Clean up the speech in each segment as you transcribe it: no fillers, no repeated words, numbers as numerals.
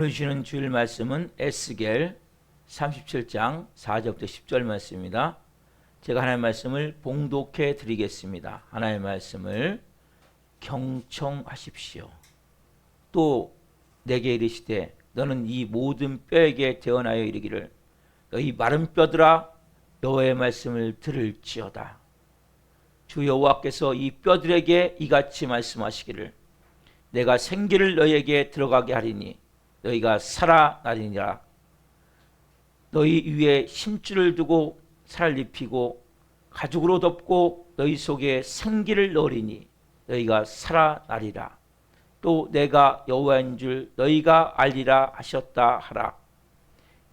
오늘 주시는 주일 말씀은 에스겔 37장 4절부터 10절 말씀입니다. 제가 하나님의 말씀을 봉독해 드리겠습니다. 하나님의 말씀을 경청하십시오. 또 내게 이르시되 너는 이 모든 뼈에게 대언하여 이르기를 너희 마른 뼈들아 여호와의 말씀을 들을지어다. 주 여호와께서 이 뼈들에게 이같이 말씀하시기를 내가 생기를 너희에게 들어가게 하리니 너희가 살아나리니라. 너희 위에 힘줄을 두고 살을 입히고 가죽으로 덮고 너희 속에 생기를 넣으리니 너희가 살아나리라. 또 내가 여호와인 줄 너희가 알리라 하셨다 하라.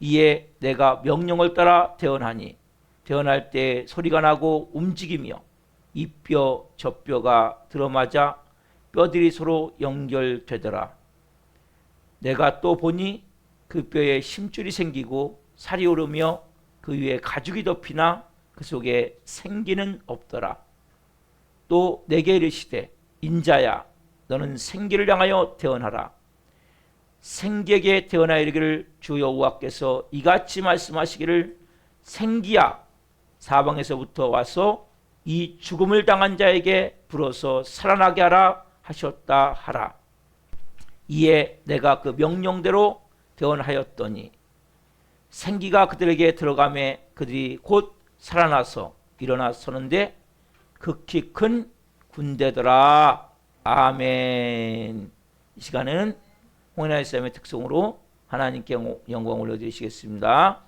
이에 내가 명령을 따라 대언하니 대언할 때 소리가 나고 움직이며 이 뼈 저 뼈가 들어맞아 뼈들이 서로 연결되더라. 내가 또 보니 그 뼈에 힘줄이 생기고 살이 오르며 그 위에 가죽이 덮이나 그 속에 생기는 없더라. 또 내게 이르시되 인자야 너는 생기를 향하여 대언하라. 생기에게 대언하여 이르기를 주 여호와께서 이같이 말씀하시기를 생기야 사방에서부터 와서 이 죽음을 당한 자에게 불어서 살아나게 하라 하셨다 하라. 이에 내가 그 명령대로 대언하였더니 생기가 그들에게 들어가매 그들이 곧 살아나서 일어나 서는데 극히 큰 군대더라. 아멘. 이 시간은 홍인아의 삶의 특성으로 하나님께 영광을 올려드리시겠습니다.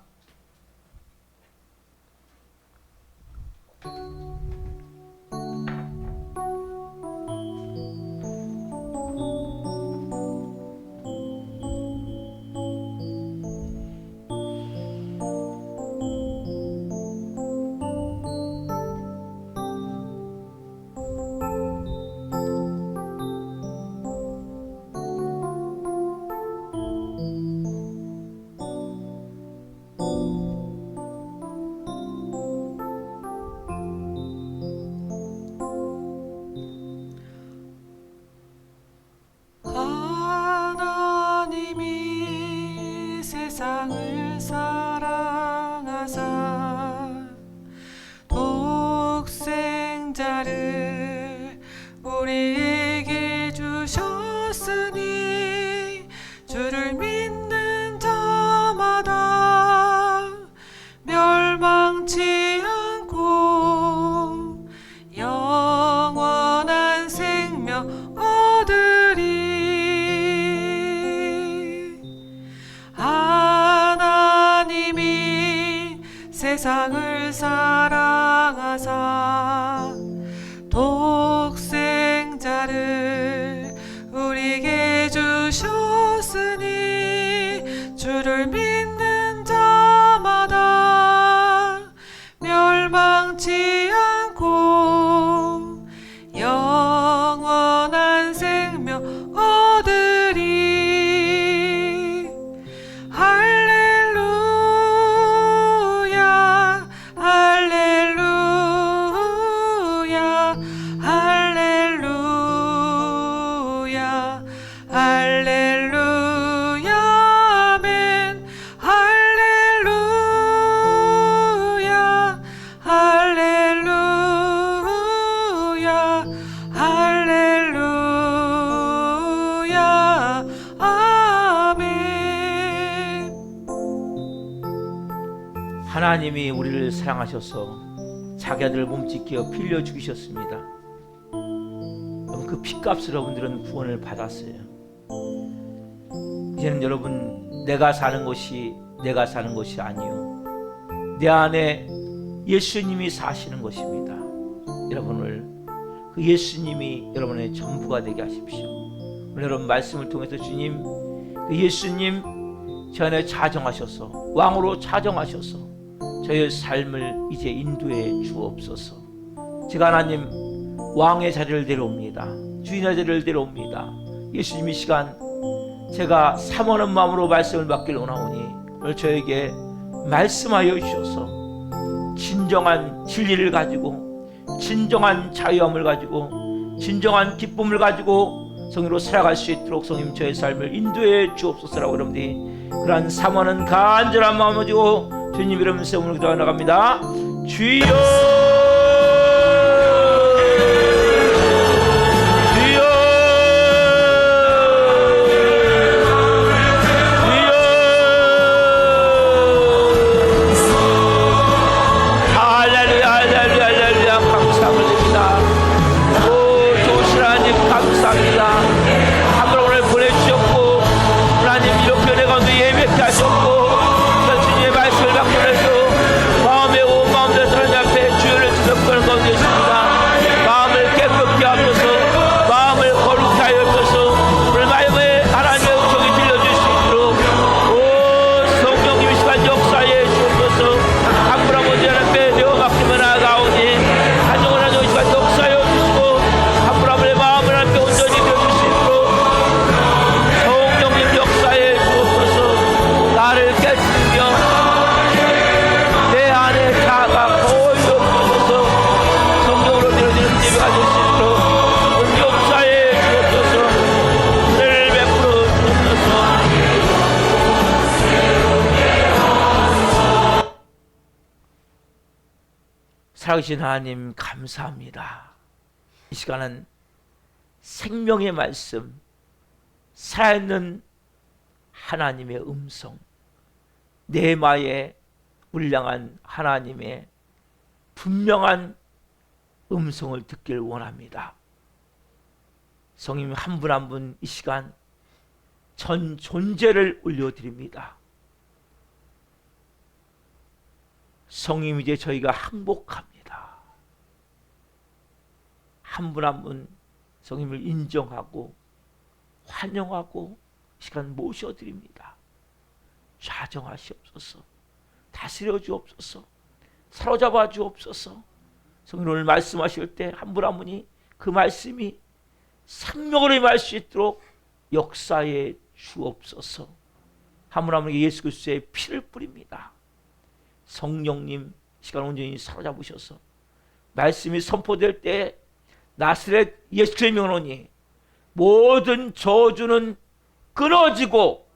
세상을 사랑하사 독생자를 우리에게 주셨으니 주를 믿는 자마다 멸망치 않고 영원한 생명 얻으리. 세상을 사랑하사 독생자를 우리에게 주셨으니 주를 믿는 자마다 멸망치 않고 영원한 생명 얻으리. 하나님이 우리를 사랑하셔서 자기 아들 몸짓기어 피 흘려 죽이셨습니다. 그 피값을 여러분들은 구원을 받았어요. 이제는 여러분 내가 사는 것이 아니요 내 안에 예수님이 사시는 것입니다. 여러분을 그 예수님이 여러분의 전부가 되게 하십시오. 오늘 여러분 말씀을 통해서 주님 그 예수님 저 안에 차정하셔서 왕으로 차정하셔서 저의 삶을 이제 인도해 주옵소서. 제가 하나님 왕의 자리를 내려옵니다. 주인의 자리를 내려옵니다. 예수님 이 시간 제가 사모하는 마음으로 말씀을 받기를 원하오니 오늘 저에게 말씀하여 주셔서 진정한 진리를 가지고 진정한 자유함을 가지고 진정한 기쁨을 가지고 성령으로 살아갈 수 있도록 성령 저의 삶을 인도해 주옵소서라고 여러분들이 그러한 사모하는 간절한 마음을 가지고 주님 이름 세움으로 기도하 나갑니다. 주여 살아계신 하나님 감사합니다. 이 시간은 생명의 말씀, 살아있는 하나님의 음성, 네마의 울량한 하나님의 분명한 음성을 듣길 원합니다. 성님 한 분 한 분 이 시간 전 존재를 올려드립니다. 성님 이제 저희가 항복합니다. 한 분 한 분 성님을 인정하고 환영하고 시간 모셔드립니다. 좌정하시옵소서. 다스려 주옵소서. 사로잡아 주옵소서. 성님 오늘 말씀하실 때 한 분 한 분이 그 말씀이 생명으로 임할 수 있도록 역사에 주옵소서. 한 분 한 분에게 예수 그리스도의 피를 뿌립니다. 성령님 시간 온전히 사로잡으셔서 말씀이 선포될 때 나사렛 예수의 명으로니 모든 저주는 끊어지고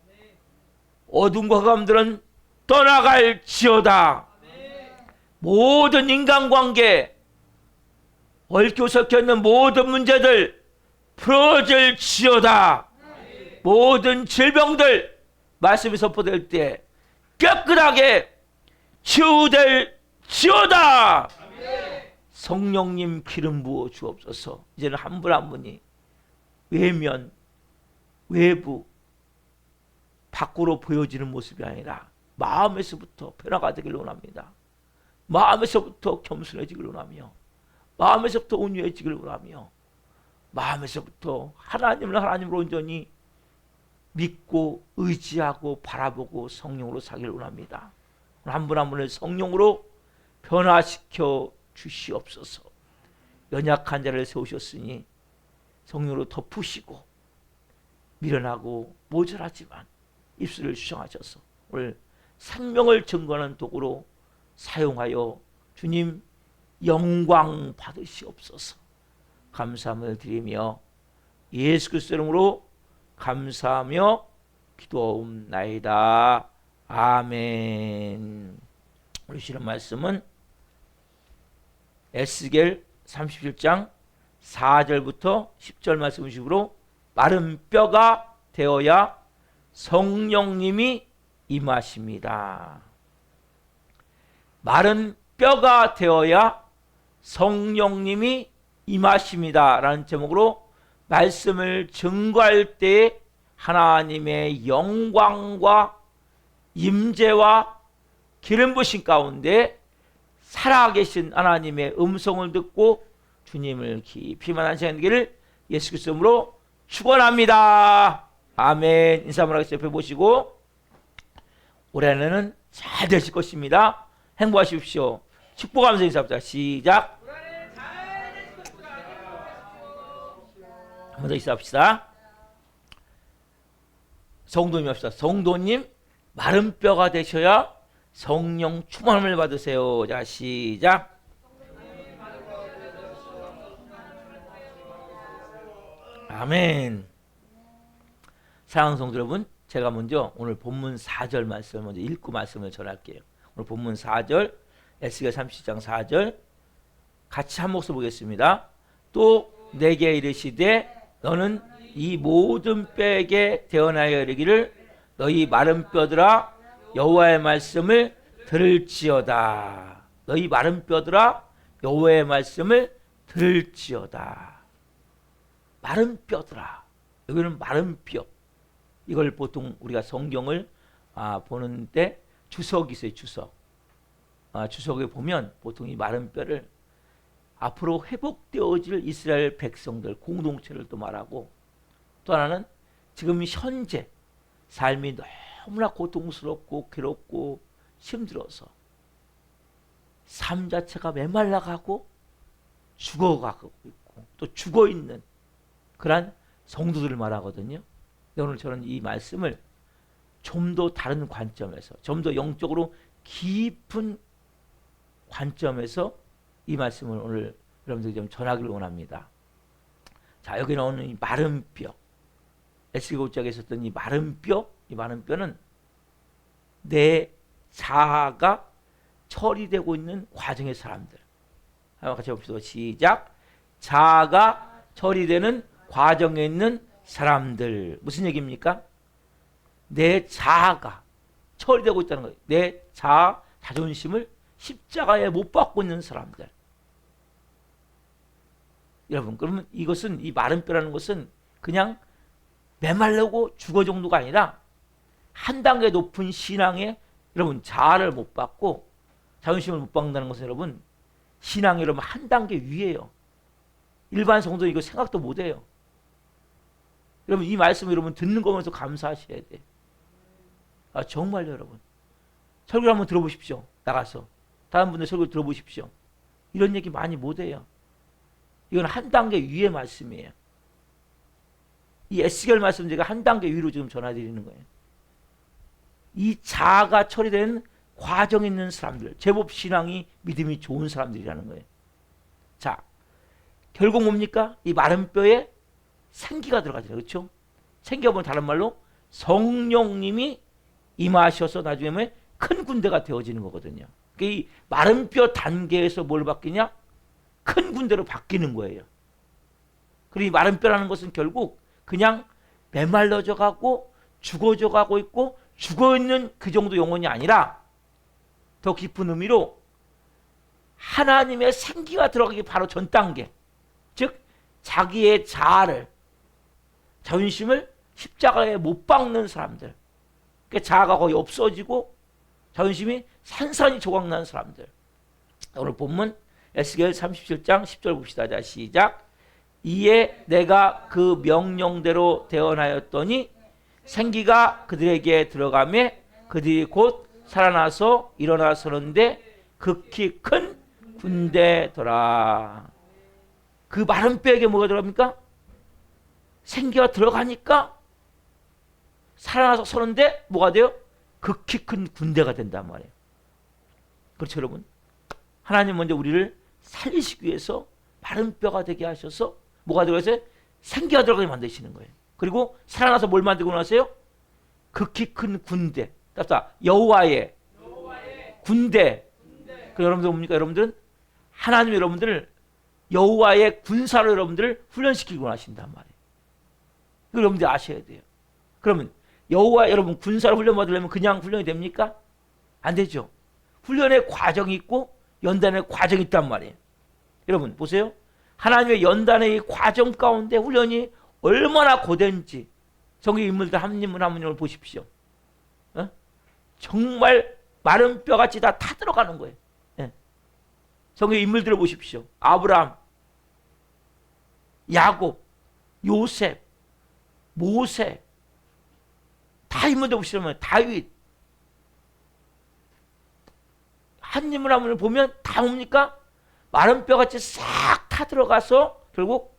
어둠과 흑암들은 떠나갈지어다. 모든 인간관계 얽혀 섞여 있는 모든 문제들 풀어질지어다. 모든 질병들 말씀이 선포될 때 깨끗하게 치유될지어다. 성령님 기름 부어 주옵소서. 이제는 한 분 한 분이 외면, 외부, 밖으로 보여지는 모습이 아니라 마음에서부터 변화가 되기를 원합니다. 마음에서부터 겸손해지기를 원하며 마음에서부터 온유해지기를 원하며 마음에서부터 하나님을 하나님으로 온전히 믿고 의지하고 바라보고 성령으로 살기를 원합니다. 한 분 한 분을 성령으로 변화시켜 주시옵소서. 연약한 자를 세우셨으니 성령으로 덮으시고 미련하고 모자라지만 입술을 주장하셔서 오늘 생명을 증거하는 도구로 사용하여 주님 영광 받으시옵소서. 감사함을 드리며 예수 그리스도 이름으로 감사하며 기도하옵나이다. 아멘. 우리 주시는 말씀은 에스겔 37장 4절부터 10절 말씀으로 마른 뼈가 되어야 성령님이 임하십니다. 마른 뼈가 되어야 성령님이 임하십니다 라는 제목으로 말씀을 증거할 때 하나님의 영광과 임재와 기름 부으심 가운데 살아계신 하나님의 음성을 듣고 주님을 깊이 만난 시간 되기를 예수 그리스도 이름으로 축원합니다. 아멘. 인사 한번 하겠습니다. 옆에 보시고 올해는 잘 되실 것입니다. 행복하십시오. 축복하면서 인사합니다. 시작. 한 번 더 인사합시다. 성도님 합시다. 성도님 마른 뼈가 되셔야 성령 충만함을 받으세요. 자, 시작. 아멘. 사랑하는 성도 여러분, 제가 먼저 오늘 본문 4절 말씀을 먼저 읽고 말씀을 전할게요. 오늘 본문 4절, 에스겔 30장 4절 같이 한 목소리 보겠습니다. 또 내게 이르시되 너는 이 모든 뼈에게 대언하여 이르기를 너희 마른 뼈들아 여호와의 말씀을 들을지어다. 너희 마른 뼈들아 여호와의 말씀을 들을지어다. 마른 뼈들아. 여기는 마른 뼈. 이걸 보통 우리가 성경을 보는데 주석이 있어요. 주석. 주석에 보면 보통 이 마른 뼈를 앞으로 회복되어질 이스라엘 백성들 공동체를 또 말하고, 또 하나는 지금 현재 삶이 너무나 고통스럽고 괴롭고 힘들어서 삶 자체가 메말라가고 죽어가고 있고 또 죽어있는 그런 성도들을 말하거든요. 오늘 저는 이 말씀을 좀 더 다른 관점에서, 좀 더 영적으로 깊은 관점에서 이 말씀을 오늘 여러분들에게 좀 전하기를 원합니다. 자, 여기 나오는 이 마른 뼈, 에스겔 5장에 있었던 이 마른 뼈, 이 마른 뼈는 내 자아가 처리되고 있는 과정의 사람들. 한번 같이 봅시다. 시작. 자아가 처리되는 과정에 있는 사람들. 무슨 얘기입니까? 내 자아가 처리되고 있다는 거예요. 내 자아, 자존심을 십자가에 못 박고 있는 사람들. 여러분, 그러면 이것은, 이 마른 뼈라는 것은 그냥 메말르고 죽어 정도가 아니라 한 단계 높은 신앙에 여러분 자아를 못 박고 자존심을 못 박는다는 것은 여러분 신앙이 여러분 한 단계 위에요. 일반 성도 이거 생각도 못 해요. 여러분 이 말씀 여러분 듣는 거면서 감사하셔야 돼. 정말요 여러분. 설교를 한번 들어보십시오. 나가서 다른 분들 설교 들어보십시오. 이런 얘기 많이 못 해요. 이건 한 단계 위의 말씀이에요. 이 에스겔 말씀 제가 한 단계 위로 지금 전해드리는 거예요. 이 자아가 처리되는 과정에 있는 사람들, 제법 신앙이 믿음이 좋은 사람들이라는 거예요. 자, 결국 뭡니까? 이 마른 뼈에 생기가 들어가잖아요. 그렇죠? 생기가 보면 다른 말로 성령님이 임하셔서 나중에 큰 군대가 되어지는 거거든요. 그러니까 이 마른 뼈 단계에서 뭘 바뀌냐? 큰 군대로 바뀌는 거예요. 그리고 이 마른 뼈라는 것은 결국 그냥 메말라져 가고 죽어져 가고 있고 죽어있는 그 정도 영혼이 아니라 더 깊은 의미로 하나님의 생기가 들어가기 바로 전 단계, 즉 자기의 자아를, 자존심을 십자가에 못 박는 사람들, 그러니까 자아가 거의 없어지고 자존심이 산산이 조각난 사람들. 오늘 본문 에스겔 37장 10절 봅시다. 자, 시작. 이에 내가 그 명령대로 대언하였더니 생기가 그들에게 들어가매 그들이 곧 살아나서 일어나 서는데 극히 큰 군대더라. 그 마른 뼈에게 뭐가 들어갑니까? 생기가 들어가니까 살아나서 서는데 뭐가 돼요? 극히 큰 군대가 된단 말이에요. 그렇죠 여러분? 하나님 먼저 우리를 살리시기 위해서 마른 뼈가 되게 하셔서 뭐가 들어가서 생기가 들어가게 만드시는 거예요. 그리고 살아나서 뭘 만들고 나세요? 극히 큰 군대. 따뜻하 여호와의 군대. 그 여러분들 뭡니까? 여러분들은 하나님이 여러분들을 여호와의 군사로 여러분들을 훈련시키고 하신단 말이에요. 이거 여러분들 아셔야 돼요. 그러면 여호와 여러분 군사로 훈련받으려면 그냥 훈련이 됩니까? 안 되죠. 훈련의 과정이 있고 연단의 과정이 있단 말이에요. 여러분 보세요. 하나님의 연단의 이 과정 가운데 훈련이 얼마나 고된지 성경 인물들 한 인물 한 분을 보십시오. 정말 마른 뼈같이 다 들어가는 거예요. 성경 인물들을 보십시오. 아브라함, 야곱, 요셉, 모세, 다 인물들 보시면 다윗, 한 인물 한 분을 보면 다 뭡니까? 마른 뼈같이 싹 타 들어가서 결국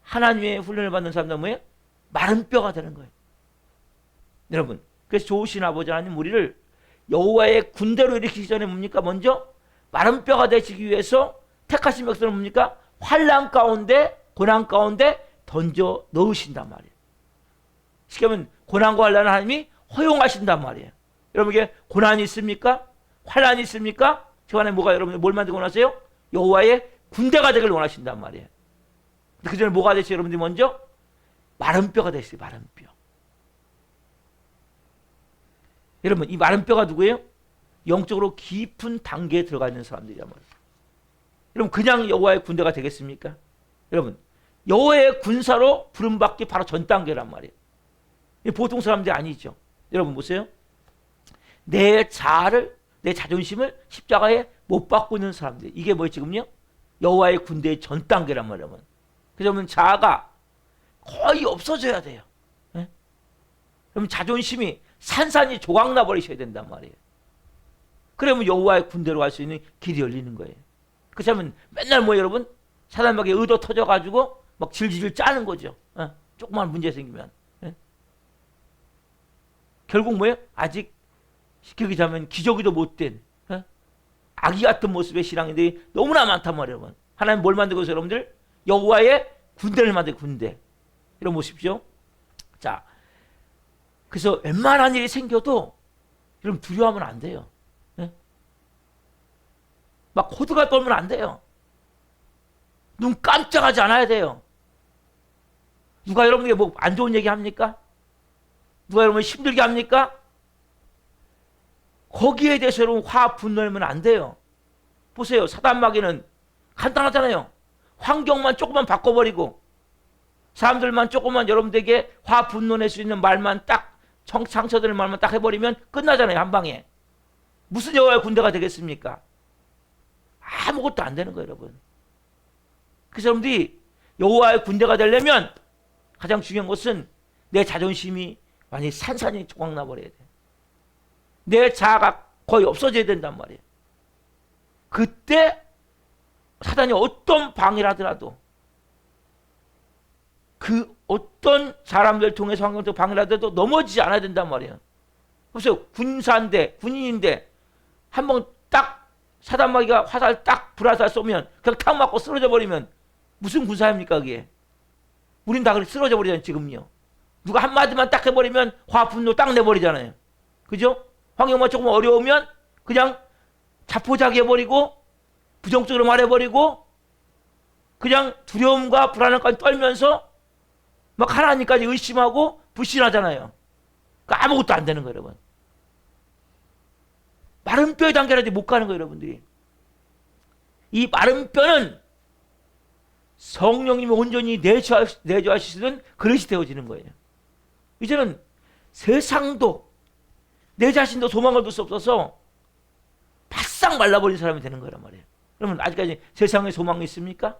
하나님의 훈련을 받는 사람들 뭐예요? 마른 뼈가 되는 거예요. 여러분, 그래서 좋으신 아버지 하나님 우리를 여호와의 군대로 일으키기 전에 뭡니까? 먼저 마른 뼈가 되시기 위해서 택하신 백성은 뭡니까? 환난 가운데, 고난 가운데 던져 넣으신단 말이에요. 쉽게 하면 고난과 환난을 하나님이 허용하신단 말이에요. 여러분, 이게 고난이 있습니까? 환난이 있습니까? 저 안에 뭐가, 여러분들 뭘 만들고 나세요? 여호와의 군대가 되길 원하신단 말이에요. 그 전에 뭐가 되시죠? 여러분들이 먼저 마른 뼈가 되시죠. 마른 뼈. 여러분, 이 마른 뼈가 누구예요? 영적으로 깊은 단계에 들어가 있는 사람들이란 말이에요. 여러분, 그냥 여호와의 군대가 되겠습니까? 여러분, 여호와의 군사로 부름받기 바로 전 단계란 말이에요. 보통 사람들이 아니죠. 여러분 보세요. 내 자아를, 내 자존심을 십자가에 못 박고 있는 사람들, 이게 뭐예요 지금요? 여호와의 군대의 전 단계란 말이에요. 그러면 자아가 거의 없어져야 돼요. 네? 그러면 자존심이 산산이 조각나 버리셔야 된단 말이에요. 그러면 여호와의 군대로 갈 수 있는 길이 열리는 거예요. 그렇지 않으면 맨날 뭐 여러분 사단에게 의도 터져가지고 막 질질 짜는 거죠. 조그만 문제 생기면. 결국 뭐예요? 아직 쉽게 얘기하면 기저귀도 못된 아기 같은 모습의 신앙인들이 너무나 많단 말이에요. 여러분. 하나님 뭘 만들고 있어요, 여러분들? 여호와의 군대를 만들고 군대. 이런 보십시오. 자, 그래서 웬만한 일이 생겨도 여러분 두려워하면 안 돼요. 막 호드가 떨면 안 돼요. 눈 깜짝하지 않아야 돼요. 누가 여러분에게 뭐 안 좋은 얘기 합니까? 누가 여러분 힘들게 합니까? 거기에 대해서 여러분 화 분노하면 안 돼요. 보세요. 사단마귀는 간단하잖아요. 환경만 조금만 바꿔버리고 사람들만 조금만 여러분들에게 화 분노낼 수 있는 말만 딱 상처들 말만 딱 해버리면 끝나잖아요. 한 방에. 무슨 여호와의 군대가 되겠습니까? 아무것도 안 되는 거예요, 여러분. 그래서 여러분들이 여호와의 군대가 되려면 가장 중요한 것은 내 자존심이 완전히 산산이 조각나 버려야 돼. 내 자아가 거의 없어져야 된단 말이에요. 그때 사단이 어떤 방해를 하더라도 그 어떤 사람들 통해서 환경적 방해를 하더라도 넘어지지 않아야 된단 말이에요. 보세요. 군사인데 군인인데 한번 딱 사단마귀가 화살 딱 불화살 쏘면 그냥 탁 맞고 쓰러져 버리면 무슨 군사입니까 그게? 우린 다 그렇게 쓰러져 버리잖아요 지금요. 누가 한마디만 딱 해버리면 화 분노 딱 내버리잖아요. 그죠? 환경만 조금 어려우면 그냥 자포자기 해버리고 부정적으로 말해버리고 그냥 두려움과 불안함까지 떨면서 막 하나님까지 의심하고 불신하잖아요. 그러니까 아무것도 안 되는 거예요 여러분. 마른 뼈의 단계라도 못 가는 거예요 여러분들이. 이 마른 뼈는 성령님이 온전히 내주하시는 그릇이 되어지는 거예요. 이제는 세상도 내 자신도 소망을 둘 수 없어서 바싹 말라버린 사람이 되는 거란 말이에요. 여러분 아직까지 세상에 소망이 있습니까?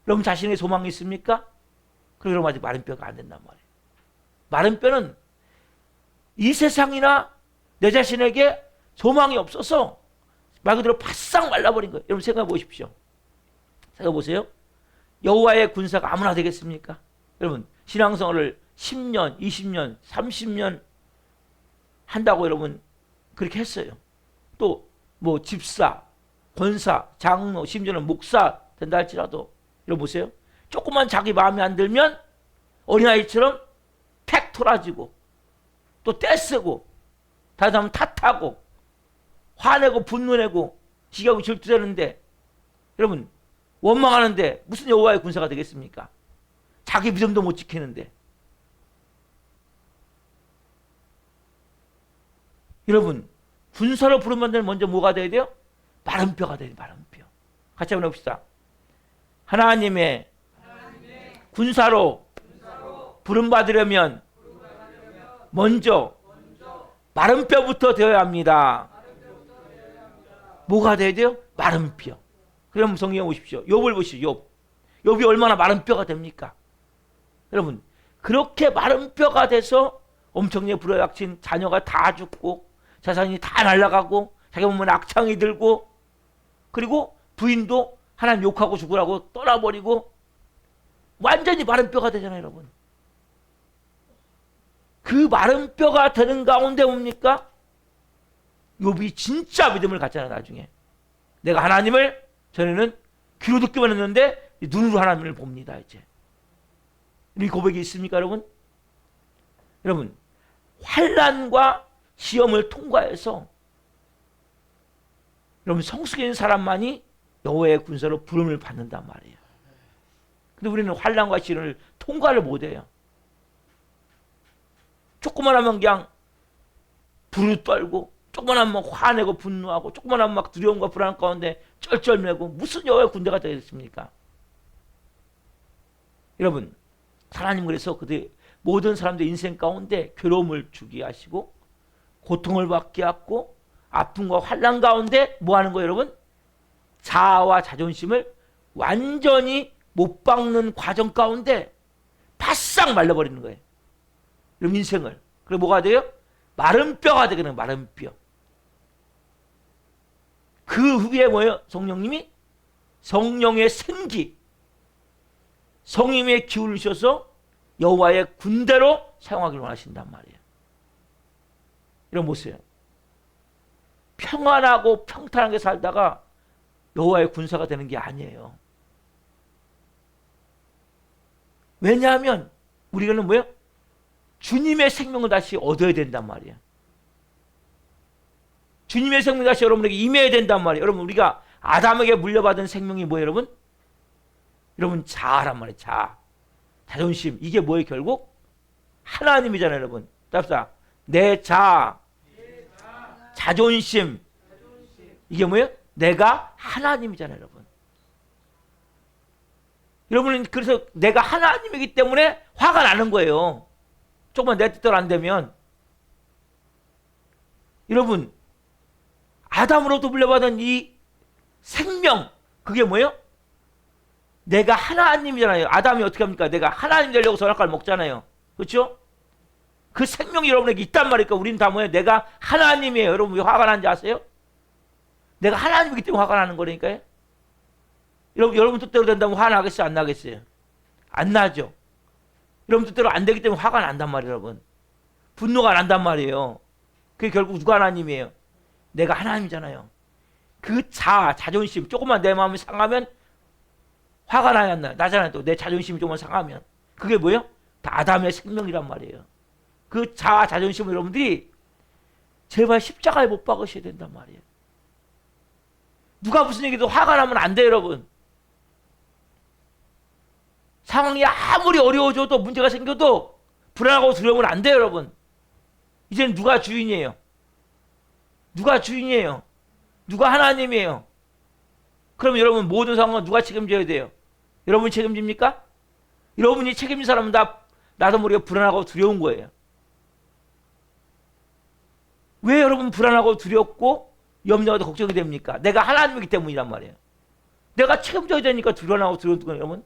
여러분 자신의 소망이 있습니까? 그럼 아직 마른 뼈가 안 된단 말이에요. 마른 뼈는 이 세상이나 내 자신에게 소망이 없어서 말 그대로 바싹 말라버린 거예요. 여러분 생각해 보십시오. 생각해 보세요. 여호와의 군사가 아무나 되겠습니까? 여러분 신앙생활을 10년, 20년, 30년 한다고 여러분 그렇게 했어요. 또 뭐 집사, 권사, 장로, 심지어는 목사 된다 할지라도 여러분 보세요. 조금만 자기 마음에 안 들면 어린아이처럼 팩 토라지고 또 떼쓰고 다른 사람 탓하고 화내고 분노내고 지겹고 질투되는데 여러분 원망하는데 무슨 여호와의 군사가 되겠습니까? 자기 믿음도 못 지키는데. 여러분 군사로 부르면 먼저 뭐가 돼야 돼요? 마른 뼈가 돼야 돼요. 마른 뼈. 같이 한번 해봅시다. 하나님의 군사로 부름받으려면 먼저 마른 뼈부터 되어야 합니다. 뭐가 돼야 돼요? 마른 뼈. 그럼 성경에 보십시오. 욥을 보시죠. 욥이 얼마나 마른 뼈가 됩니까? 여러분 그렇게 마른 뼈가 돼서 엄청나게 불어닥친 자녀가 다 죽고 자산이 다 날아가고 자기 몸에 악창이 들고 그리고 부인도 하나님 욕하고 죽으라고 떠나버리고 완전히 마른 뼈가 되잖아요 여러분. 그 마른 뼈가 되는 가운데 뭡니까? 욥이 진짜 믿음을 갖잖아요 나중에. 내가 하나님을 전에는 귀로 듣기만 했는데 눈으로 하나님을 봅니다. 이제 이 고백이 있습니까, 여러분? 여러분, 환난과 시험을 통과해서 여러분 성숙인 사람만이 여호와의 군사로 부름을 받는단 말이에요. 근데 우리는 환난과 시험을 통과를 못해요. 조금만 하면 그냥 불을 떨고, 조금만 하면 화내고 분노하고, 조금만 하면 막 두려움과 불안 가운데 쩔쩔매고, 무슨 여호와의 군대가 되겠습니까? 여러분, 하나님 그래서 그들 모든 사람들 인생 가운데 괴로움을 주게 하시고 고통을 받게 하고 아픔과 환난 가운데 뭐 하는 거예요, 여러분? 자아와 자존심을 완전히 못 박는 과정 가운데 바싹 말려버리는 거예요. 그럼 인생을. 그리고 뭐가 돼요? 마른 뼈가 되거든요. 마른 뼈. 그 후에 뭐예요? 성령님이 성령의 생기, 성령의 기운을 주셔서 여호와의 군대로 사용하기를 원하신단 말이에요. 이런 보세요. 평안하고 평탄하게 살다가 여호와의 군사가 되는 게 아니에요. 왜냐하면 우리는 뭐예요? 주님의 생명을 다시 얻어야 된단 말이에요. 주님의 생명이 다시 여러분에게 임해야 된단 말이에요. 여러분, 우리가 아담에게 물려받은 생명이 뭐예요, 여러분? 여러분, 자아란 말이에요. 자아. 자존심. 이게 뭐예요, 결국? 하나님이잖아요, 여러분. 답사. 내 자아. 자존심. 이게 뭐예요? 내가 하나님이잖아요, 여러분. 여러분은 그래서 내가 하나님이기 때문에 화가 나는 거예요. 조금만 내 뜻대로 안 되면. 여러분, 아담으로부터 물려받은 이 생명, 그게 뭐예요? 내가 하나님이잖아요. 아담이 어떻게 합니까? 내가 하나님 되려고 선악과를 먹잖아요. 그렇죠? 그 생명이 여러분에게 있단 말이니까 우리는 다 뭐예요? 내가 하나님이에요. 여러분 왜 화가 나는지 아세요? 내가 하나님이기 때문에 화가 나는 거라니까요. 여러분 뜻대로 된다면 화 나겠어요? 안 나겠어요? 안 나죠. 여러분 뜻대로 안 되기 때문에 화가 난단 말이에요, 여러분. 분노가 난단 말이에요. 그게 결국 누가 하나님이에요? 내가 하나님이잖아요. 그 자존심, 조금만 내 마음이 상하면 화가 나야 안 나요? 나잖아요. 또 내 자존심이 조금만 상하면. 그게 뭐예요? 다 아담의 생명이란 말이에요. 그 자존심을 여러분들이 제발 십자가에 못 박으셔야 된단 말이에요. 누가 무슨 얘기도 화가 나면 안 돼요, 여러분. 상황이 아무리 어려워져도 문제가 생겨도 불안하고 두려우면 안 돼요, 여러분. 이제는 누가 주인이에요? 누가 주인이에요? 누가 하나님이에요? 그럼 여러분 모든 상황은 누가 책임져야 돼요? 여러분이 책임집니까? 여러분이 책임진 사람은 다 나도 모르게 불안하고 두려운 거예요. 왜 여러분 불안하고 두렵고 염려하고 걱정이 됩니까? 내가 하나님이기 때문이란 말이에요. 내가 책임져야 되니까 불안하고 두려운 거예요, 여러분.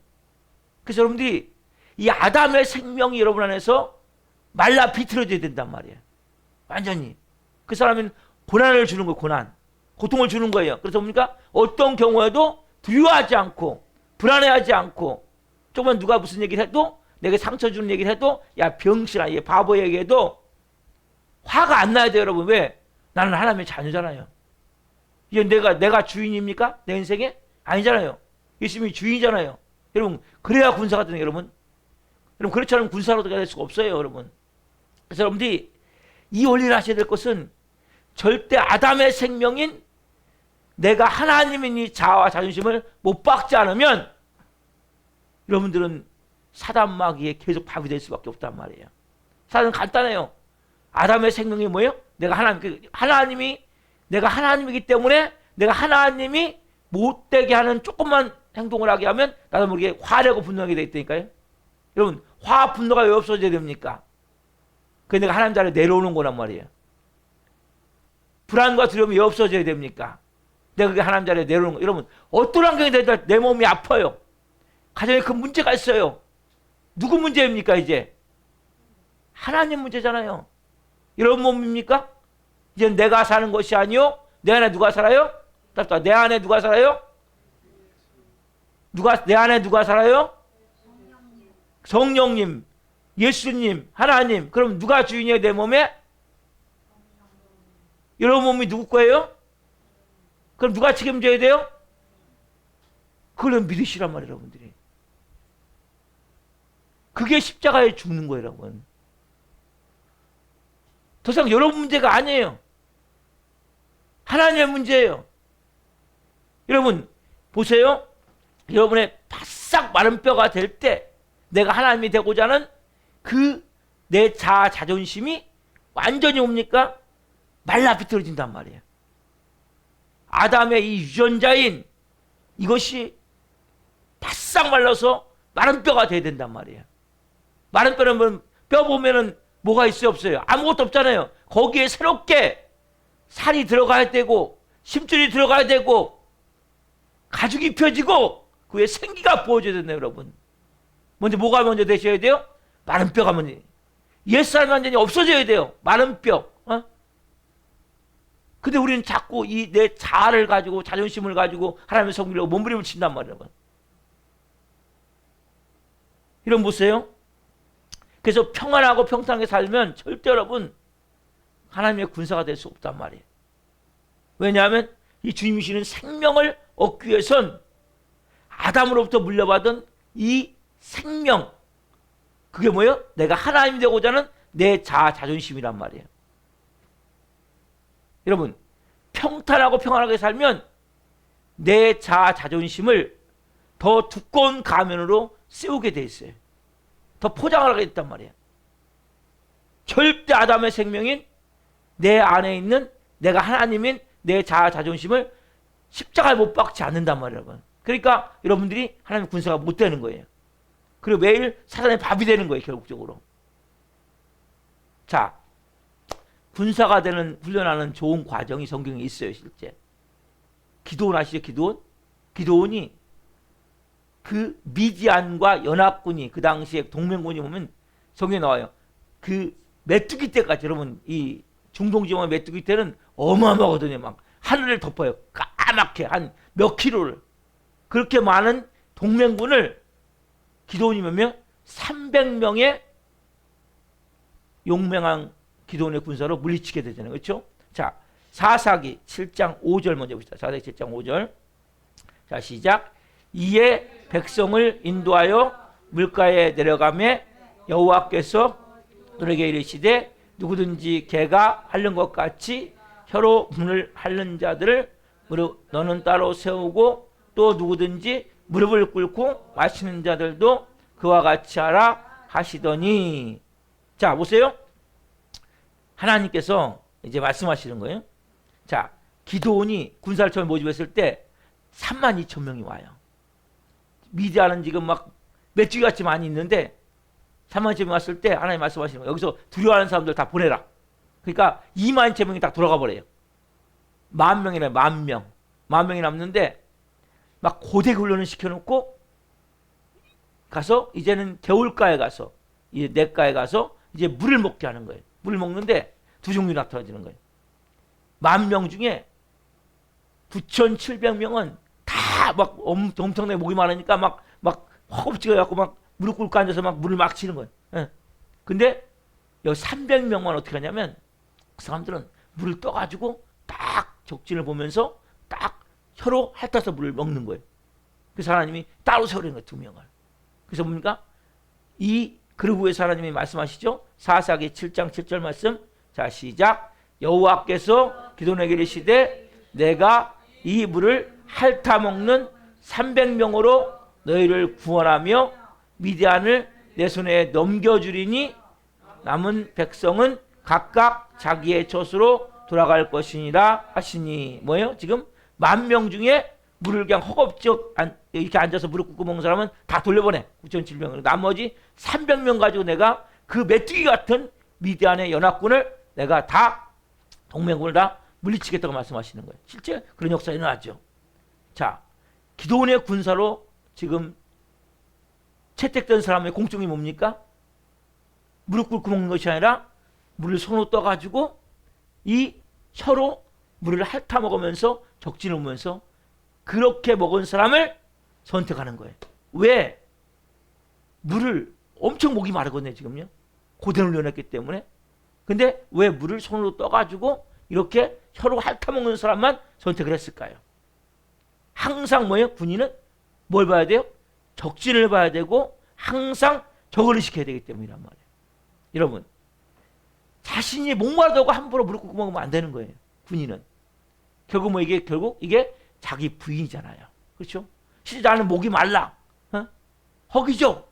그래서 여러분들이 이 아담의 생명이 여러분 안에서 말라 비틀어져야 된단 말이에요. 완전히. 그 사람은 고난을 주는 거예요, 고난. 고통을 주는 거예요. 그래서 뭡니까? 어떤 경우에도 두려워하지 않고 불안해하지 않고 조금만 누가 무슨 얘기를 해도 내게 상처 주는 얘기를 해도 야 병신아 얘 바보 얘기해도 화가 안 나야 돼요, 여러분. 왜? 나는 하나님의 자녀잖아요. 이게 내가 주인입니까? 내 인생에? 아니잖아요. 예수님이 주인이잖아요. 여러분 그래야 군사가 되는 여러분. 여러분 그렇지 않으면 군사로 될 수가 없어요, 여러분. 그래서 여러분들이 이 원리를 하셔야 될 것은 절대 아담의 생명인 내가 하나님인 이 자아와 자존심을 못 박지 않으면 여러분들은 사단 마귀에 계속 밥이 될 수밖에 없단 말이에요. 사단은 간단해요. 아담의 생명이 뭐예요? 내가 하나님이 내가 하나님이기 때문에 내가 하나님이 못되게 하는 조금만 행동을 하게 하면 나도 모르게 화내고 분노하게 돼 있다니까요. 여러분 화 분노가 왜 없어져야 됩니까? 그게 내가 하나님 자리에 내려오는 거란 말이에요. 불안과 두려움이 왜 없어져야 됩니까? 내가 그게 하나님 자리에 내려오는 거. 여러분 어떤 환경이 되든 내 몸이 아파요. 가정에 큰 문제가 있어요. 누구 문제입니까 이제? 하나님 문제잖아요. 이런 몸입니까? 이제 내가 사는 것이 아니요. 내 안에 누가 살아요? 내 안에 누가 살아요? 내 안에 누가 살아요? 성령님, 예수님, 하나님. 그럼 누가 주인이에요 내 몸에? 여러분 몸이 누구 거예요? 그럼 누가 책임져야 돼요? 그걸 믿으시란 말이에요, 여러분들이. 그게 십자가에 죽는 거예요, 여러분. 더 이상 여러분 문제가 아니에요. 하나님의 문제예요. 여러분 보세요. 여러분의 바싹 마른 뼈가 될 때 내가 하나님이 되고자 하는 그 내 자아 자존심이 완전히 뭡니까? 말라 비틀어진단 말이에요. 아담의 이 유전자인 이것이 바싹 말라서 마른 뼈가 돼야 된단 말이에요. 마른 뼈는 뼈 보면은 뭐가 있어요, 없어요? 아무것도 없잖아요. 거기에 새롭게 살이 들어가야 되고 심줄이 들어가야 되고 가죽이 펴지고 그 위에 생기가 부어져야 된다, 여러분. 먼저 뭐가 먼저 되셔야 돼요? 마른 뼈가 먼저. 옛사람 완전히 없어져야 돼요. 마른 뼈. 근데 우리는 자꾸 이 내 자아를 가지고 자존심을 가지고 하나님의 성기려고 몸부림을 친단 말이에요. 이런 보세요. 그래서 평안하고 평탄하게 살면 절대 여러분 하나님의 군사가 될 수 없단 말이에요. 왜냐하면 이 주님이시는 생명을 얻기 위해선 아담으로부터 물려받은 이 생명, 그게 뭐예요? 내가 하나님이 되고자 하는 내 자아 자존심이란 말이에요. 여러분 평탄하고 평안하게 살면 내 자아 자존심을 더 두꺼운 가면으로 씌우게 돼 있어요. 더 포장을 하게 됐단 말이에요. 절대 아담의 생명인 내 안에 있는 내가 하나님인 내 자아 자존심을 십자가에 못 박지 않는단 말이에요, 여러분. 그러니까 여러분들이 하나님의 군사가 못 되는 거예요. 그리고 매일 사단의 밥이 되는 거예요, 결국적으로. 자, 군사가 되는 훈련하는 좋은 과정이 성경에 있어요, 실제. 기드온 아시죠, 기드온? 기드온이 그 미디안과 연합군이 그 당시에 동맹군이 보면 성경에 나와요. 그 메뚜기 떼까지, 여러분 이 중동 지방의 메뚜기 떼는 어마어마하거든요. 막 하늘을 덮어요. 까맣게 한 몇 킬로를. 그렇게 많은 동맹군을 기드온이 몇 명? 300명의 용맹한 기드온의 군사로 물리치게 되잖아요. 그렇죠? 자, 사사기 7장 5절 먼저 봅시다. 사사기 7장 5절. 자, 시작. 이에 백성을 인도하여 물가에 내려가매 여호와께서 그에게 이르시되 누구든지 개가 핥는 것 같이 혀로 문을 핥는 자들을 너는 따로 세우고 또 누구든지 무릎을 꿇고 마시는 자들도 그와 같이 하라 하시더니. 자, 보세요. 하나님께서 이제 말씀하시는 거예요. 자, 기드온이 군사를 처음 모집했을 때 32,000명이 와요. 미디안은 지금 막 메뚜기같이 많이 있는데 32,000명이 왔을 때 하나님 말씀하시는 거예요. 여기서 두려워하는 사람들 다 보내라. 그러니까 22,000명이 딱 돌아가 버려요. 10,000명이나 10,000명. 10,000명이 남는데 막 고대 훈련을 시켜놓고 가서 이제는 겨울가에 가서 이 냇가에 가서 이제 물을 먹게 하는 거예요. 물을 먹는데 두 종류 나타나지는 거예요. 10,000명 중에 9,700명은 다 막 엄청나게 목이 많으니까 막 허겁지겁 해갖고 막 무릎 꿇고 앉아서 막 물을 막 치는 거예요. 예. 근데 여기 300명만 어떻게 하냐면 그 사람들은 물을 떠가지고 딱 적진을 보면서 딱 혀로 핥아서 물을 먹는 거예요. 그래서 하나님이 따로 세우는 거예요, 2명을. 그래서 뭡니까? 그러고 위해서 하나님이 말씀하시죠. 사사기 7장 7절 말씀. 자, 시작. 여호와께서 기드온에게 이르시되 내가 이 물을 핥아먹는 300명으로 너희를 구원하며 미디안을 내 손에 넘겨주리니 남은 백성은 각각 자기의 젖으로 돌아갈 것이니라 하시니. 뭐예요? 지금 10,000명 중에 물을 그냥 허겁지겁 이렇게 앉아서 무릎 꿇고 먹는 사람은 다 돌려보내. 9,700명. 나머지 300명 가지고 내가 그 메뚜기 같은 미디안의 연합군을 내가 다 동맹군을 다 물리치겠다고 말씀하시는 거예요. 실제 그런 역사가 일어나죠. 자, 기드온의 군사로 지금 채택된 사람의 공통이 뭡니까? 무릎 꿇고 먹는 것이 아니라 물을 손으로 떠가지고 이 혀로 물을 핥아 먹으면서 적진을 보면서 그렇게 먹은 사람을 선택하는 거예요. 왜? 물을 엄청 목이 마르거든요, 지금요. 고된 훈련했기 때문에. 근데 왜 물을 손으로 떠가지고 이렇게 혀로 핥아먹는 사람만 선택을 했을까요? 항상 뭐예요? 군인은 뭘 봐야 돼요? 적진을 봐야 되고 항상 저걸 의식해야 되기 때문이란 말이에요. 여러분, 자신이 목마르다고 함부로 무릎 꿇고 먹으면 안 되는 거예요. 군인은 결국 뭐 결국 이게 자기 부인이잖아요. 그렇죠? 실제 나는 목이 말라, 허기죠.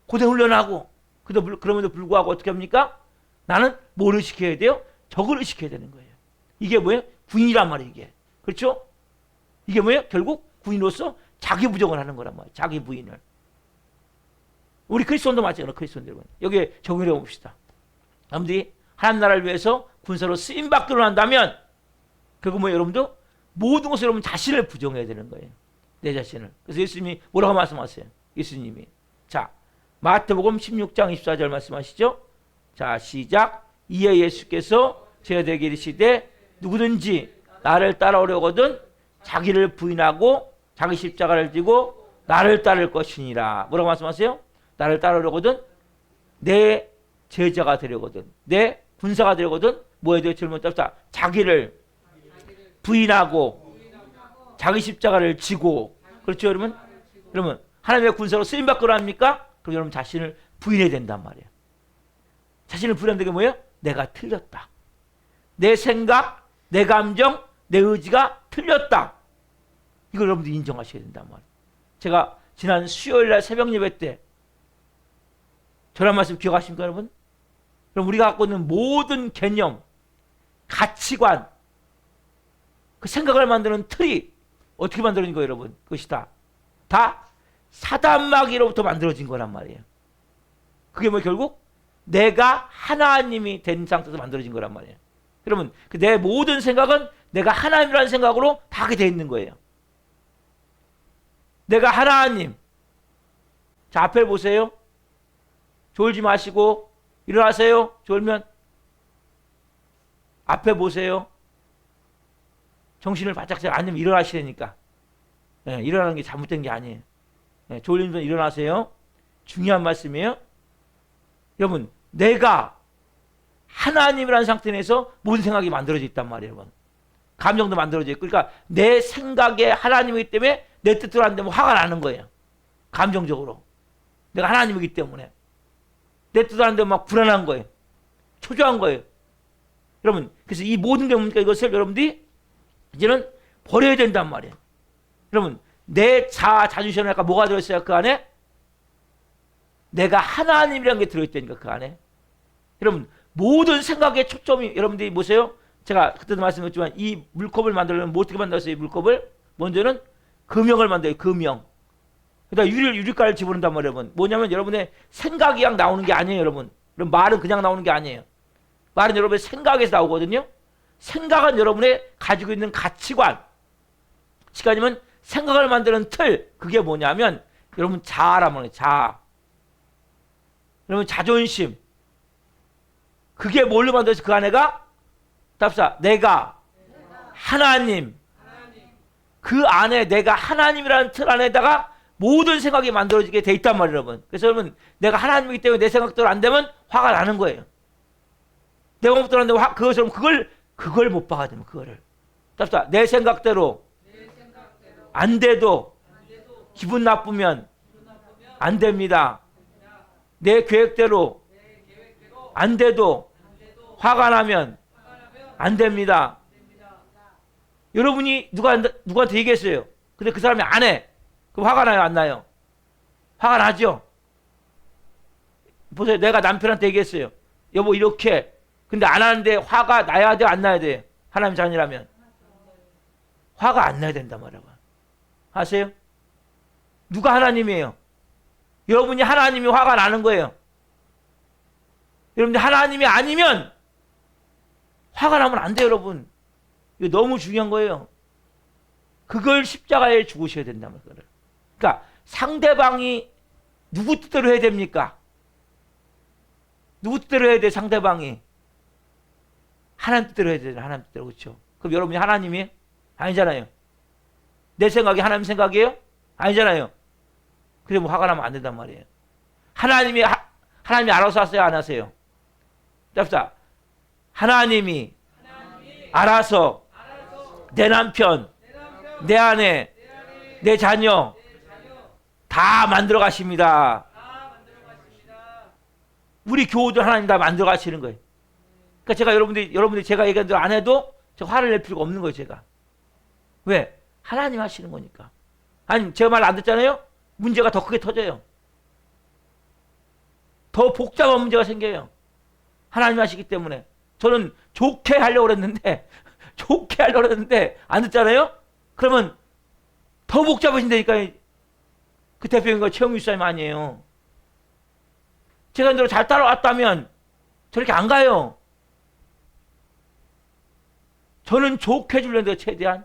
고대 훈련하고 그럼에도 불구하고 어떻게 합니까? 나는 뭘 의식해야 돼요? 저걸 의식해야 되는 거예요. 이게 뭐예요? 군인이란 말이에요. 이게 그렇죠? 이게 뭐예요? 결국 군인으로서 자기 부정을 하는 거란 말이에요. 자기 부인을. 우리 그리스도인도 마찬가지로 그리스도인들 여러분 여기에 적용해 봅시다. 여러분들이 하나님 나라를 위해서 군사로 쓰임 받기로 한다면 결국 뭐 여러분도 모든 것을 여러분 자신을 부정해야 되는 거예요. 내 자신을. 그래서 예수님이 뭐라고 말씀하세요? 예수님이 자 마태복음 16장 24절 말씀하시죠. 자 시작. 이에 예수께서 저희에게 이르시되 누구든지 나를 따라오려거든 자기를 부인하고 자기 십자가를 지고 나를 따를 것이니라. 뭐라고 말씀하세요? 나를 따르려거든 내 제자가 되려거든 내 군사가 되려거든 뭐 해야 돼요? 질문 답사. 자기를 부인하고 자기 십자가를 지고. 그렇죠 여러분? 그러면 하나님의 군사로 쓰임받기로 합니까? 그럼 여러분 자신을 부인해야 된단 말이에요. 자신을 부인하는 게 뭐예요? 내가 틀렸다. 내 생각, 내 감정, 내 의지가 틀렸다. 이걸 여러분들 인정하셔야 된단 말이에요. 제가 지난 수요일날 새벽 예배 때 저런 말씀 기억하십니까 여러분? 그럼 우리가 갖고 있는 모든 개념, 가치관, 그 생각을 만드는 틀이 어떻게 만들어진 거예요 여러분? 그것이 다 사단마귀로부터 만들어진 거란 말이에요. 그게 뭐 결국 내가 하나님이 된 상태에서 만들어진 거란 말이에요. 여러분 내 모든 생각은 내가 하나님이라는 생각으로 다 하게 돼 있는 거예요. 내가 하나님. 자 앞에 보세요. 졸지 마시고 일어나세요. 졸면 앞에 보세요. 정신을 바짝 안 되면 일어나시라니까. 일어나는 게 잘못된 게 아니에요. 졸리면 일어나세요. 중요한 말씀이에요. 여러분 내가 하나님이라는 상태 내에서 모든 생각이 만들어져 있단 말이에요. 여러분. 감정도 만들어져 있고 그러니까 내 생각에 하나님이기 때문에 내 뜻대로 안 되면 화가 나는 거예요. 감정적으로. 내가 하나님이기 때문에. 내 뜻대로 안 되면 막 불안한 거예요. 초조한 거예요. 여러분 그래서 이 모든 게 뭡니까? 이것을 여러분들이 이제는 버려야 된단 말이에요. 여러분 내 자존심에 약간 뭐가 들어있어요? 그 안에? 내가 하나님이라는 게 들어있다니까 그 안에. 여러분 모든 생각의 초점이 여러분들이 보세요. 제가 그때도 말씀드렸지만 이 물컵을 만들려면 뭐 어떻게 만들었어요? 이 물컵을 먼저는 금형을 만들어요. 금형. 그다음에 유리가를 집어넣는단 말이에요. 여러분. 뭐냐면 여러분의 생각이 그냥 나오는 게 아니에요. 여러분. 그럼 말은 그냥 나오는 게 아니에요. 말은 여러분의 생각에서 나오거든요. 생각은 여러분의 가지고 있는 가치관. 시간이면 생각을 만드는 틀. 그게 뭐냐면 여러분 자아란 말이에요. 자아. 여러분 자존심. 그게 뭘로 만들어서 그 안에가 답사 내가 하나님. 그 안에 내가 하나님이라는 틀 안에다가 모든 생각이 만들어지게 돼 있단 말이에요, 여러분. 그래서 여러분 내가 하나님이기 때문에 내 생각대로 안 되면 화가 나는 거예요. 내 생각대로 안 되면 그걸 못 봐야 되면 그거를. 답사 내 생각대로 안 돼도 기분 나쁘면 안 됩니다. 내 계획대로 안 돼도 화가 나면 안 됩니다. 여러분이 누구한테 얘기했어요. 근데 그 사람이 안 해. 그럼 화가 나요, 안 나요? 화가 나죠? 보세요. 내가 남편한테 얘기했어요. 여보 이렇게. 근데 안 하는데 화가 나야 돼, 안 나야 돼? 하나님 자녀라면. 화가 안 나야 된단 말이야. 아세요? 누가 하나님이에요? 여러분이 하나님이 화가 나는 거예요. 여러분들 하나님이 아니면 화가 나면 안 돼요, 여러분. 이거 너무 중요한 거예요. 그걸 십자가에 죽으셔야 된다는 거예요. 그러니까 상대방이 누구 뜻대로 해야 됩니까? 누구 뜻대로 해야 돼, 상대방이? 하나님 뜻대로 해야 되잖아요. 하나님 뜻대로. 그렇죠? 그럼 여러분이 하나님이에요? 아니잖아요. 내 생각이 하나님 생각이에요? 아니잖아요. 그래 뭐 화가 나면 안 된단 말이에요. 하나님이 알아서 하세요, 안 하세요? 답사. 하나님이 알아서 내 남편, 내 아내, 내 자녀 다 만들어 가십니다. 우리 교우들 하나님 다 만들어 가시는 거예요. 그러니까 제가 여러분들이 제가 얘기한 대로 안 해도 제가 화를 낼 필요가 없는 거예요, 제가. 왜? 하나님 하시는 거니까. 아니, 제가 말 안 듣잖아요? 문제가 더 크게 터져요. 더 복잡한 문제가 생겨요. 하나님 하시기 때문에. 저는 좋게 하려고 그랬는데, 안 듣잖아요? 그러면 더 복잡해진다니까. 그 대표님과 최영규 목사님 아니에요. 제가 대로 잘 따라왔다면 저렇게 안 가요. 저는 좋게 해주려는데 최대한.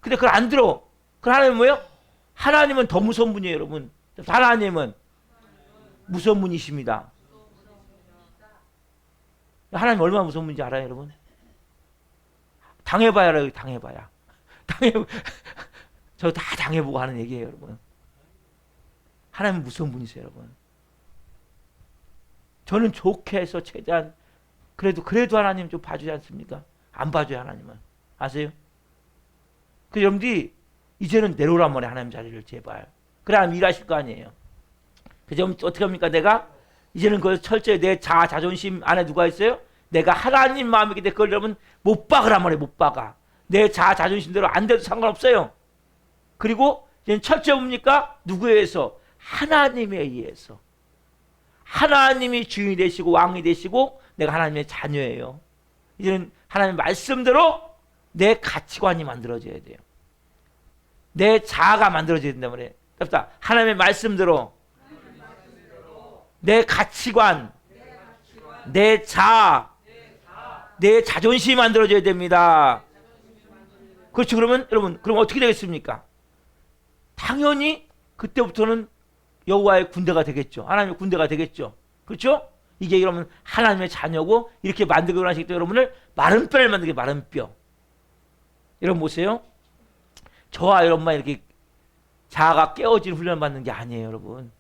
근데 그걸 안 들어. 그럼 하나님은 뭐예요? 하나님은 더 무서운 분이에요, 여러분. 하나님은 무서운 분이십니다. 하나님 얼마나 무서운 분인지 알아요, 여러분? 당해봐야 알아요, 당해봐야. 저 다 당해보고 하는 얘기예요, 여러분. 하나님은 무서운 분이세요, 여러분. 저는 좋게 해서 최대한 그래도 하나님 좀 봐주지 않습니까? 안 봐줘요, 하나님은. 아세요? 그 여러분들이 이제는 내려오란 말이에요, 하나님 자리를 제발. 그래 하나님 일하실 거 아니에요. 그래서 어떻게 합니까? 내가 이제는 그걸 철저히 내 자존심 안에 누가 있어요? 내가 하나님 마음이기 때문에 그걸 여러분 못 박으란 말이에요, 못 박아. 내 자존심대로 안 돼도 상관없어요. 그리고 이제는 철저히 뭡니까? 누구에 의해서? 하나님에 의해서. 하나님이 주인이 되시고 왕이 되시고 내가 하나님의 자녀예요. 이제는 하나님의 말씀대로 내 가치관이 만들어져야 돼요. 내 자아가 만들어져야 된단 말이에요. 하나님의 말씀대로 내 가치관, 내 자아, 내 자존심이 만들어져야 됩니다. 그렇죠. 그러면 여러분, 그럼 어떻게 되겠습니까? 당연히 그때부터는 여호와의 군대가 되겠죠. 하나님의 군대가 되겠죠. 그렇죠? 이게 그러면 하나님의 자녀고 이렇게 만들고 나시기 때문에 여러분을 마른 뼈를 만들게, 마른 뼈. 여러분 보세요. 저와 여러분만 이렇게 자아가 깨어질 훈련 받는 게 아니에요, 여러분.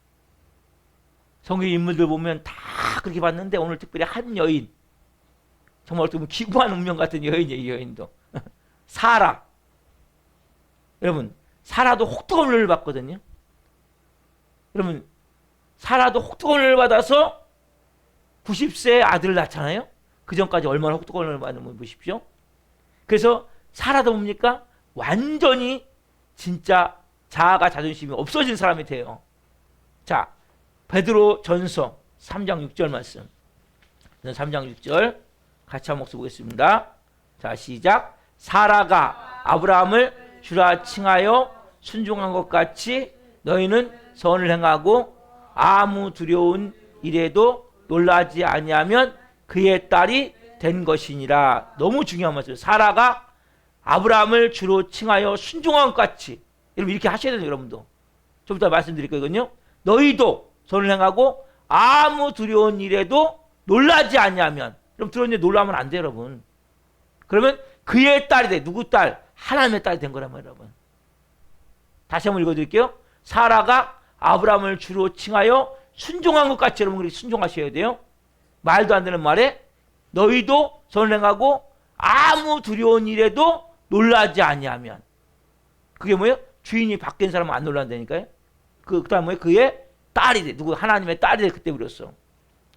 성경 인물들 보면 다 그렇게 봤는데 오늘 특별히 한 여인, 정말 어떻게 보면 기구한 운명 같은 여인이에요, 이 여인도. 사라. 여러분, 사라도 혹독한 훈련을 받거든요. 여러분, 사라도 혹독한 훈련을 받아서 90세에 아들을 낳잖아요. 그 전까지 얼마나 혹독한 훈련을 받는지 보십시오. 그래서 사라도 뭡니까? 완전히 진짜 자아가 자존심이 없어진 사람이 돼요. 자, 베드로 전서 3장 6절 말씀. 3장 6절 같이 한번 읽어보겠습니다. 자, 시작. 사라가 아브라함을 주라 칭하여 순종한 것 같이 너희는 선을 행하고 아무 두려운 일에도 놀라지 아니하면 그의 딸이 된 것이니라. 너무 중요한 말씀이에요. 사라가 아브라함을 주로 칭하여 순종한 것 같이. 여러분 이렇게 하셔야 돼요, 여러분도. 좀 이따 말씀드릴 거거든요. 너희도 선을 행하고 아무 두려운 일에도 놀라지 아니하면. 그럼 두려운 일에 놀라면 안 돼요, 여러분. 그러면 그의 딸이 돼. 누구 딸? 하나님의 딸이 된 거란 말이에요, 여러분. 다시 한번 읽어드릴게요. 사라가 아브라함을 주로 칭하여 순종한 것 같이 여러분 그렇게 순종하셔야 돼요. 말도 안 되는 말에 너희도 선을 행하고 아무 두려운 일에도 놀라지 아니하면. 그게 뭐예요? 주인이 바뀐 사람은 안 놀란다니까요. 그다음 뭐예요? 그의 딸이 돼. 누구? 하나님의 딸이 돼. 그때 그랬어.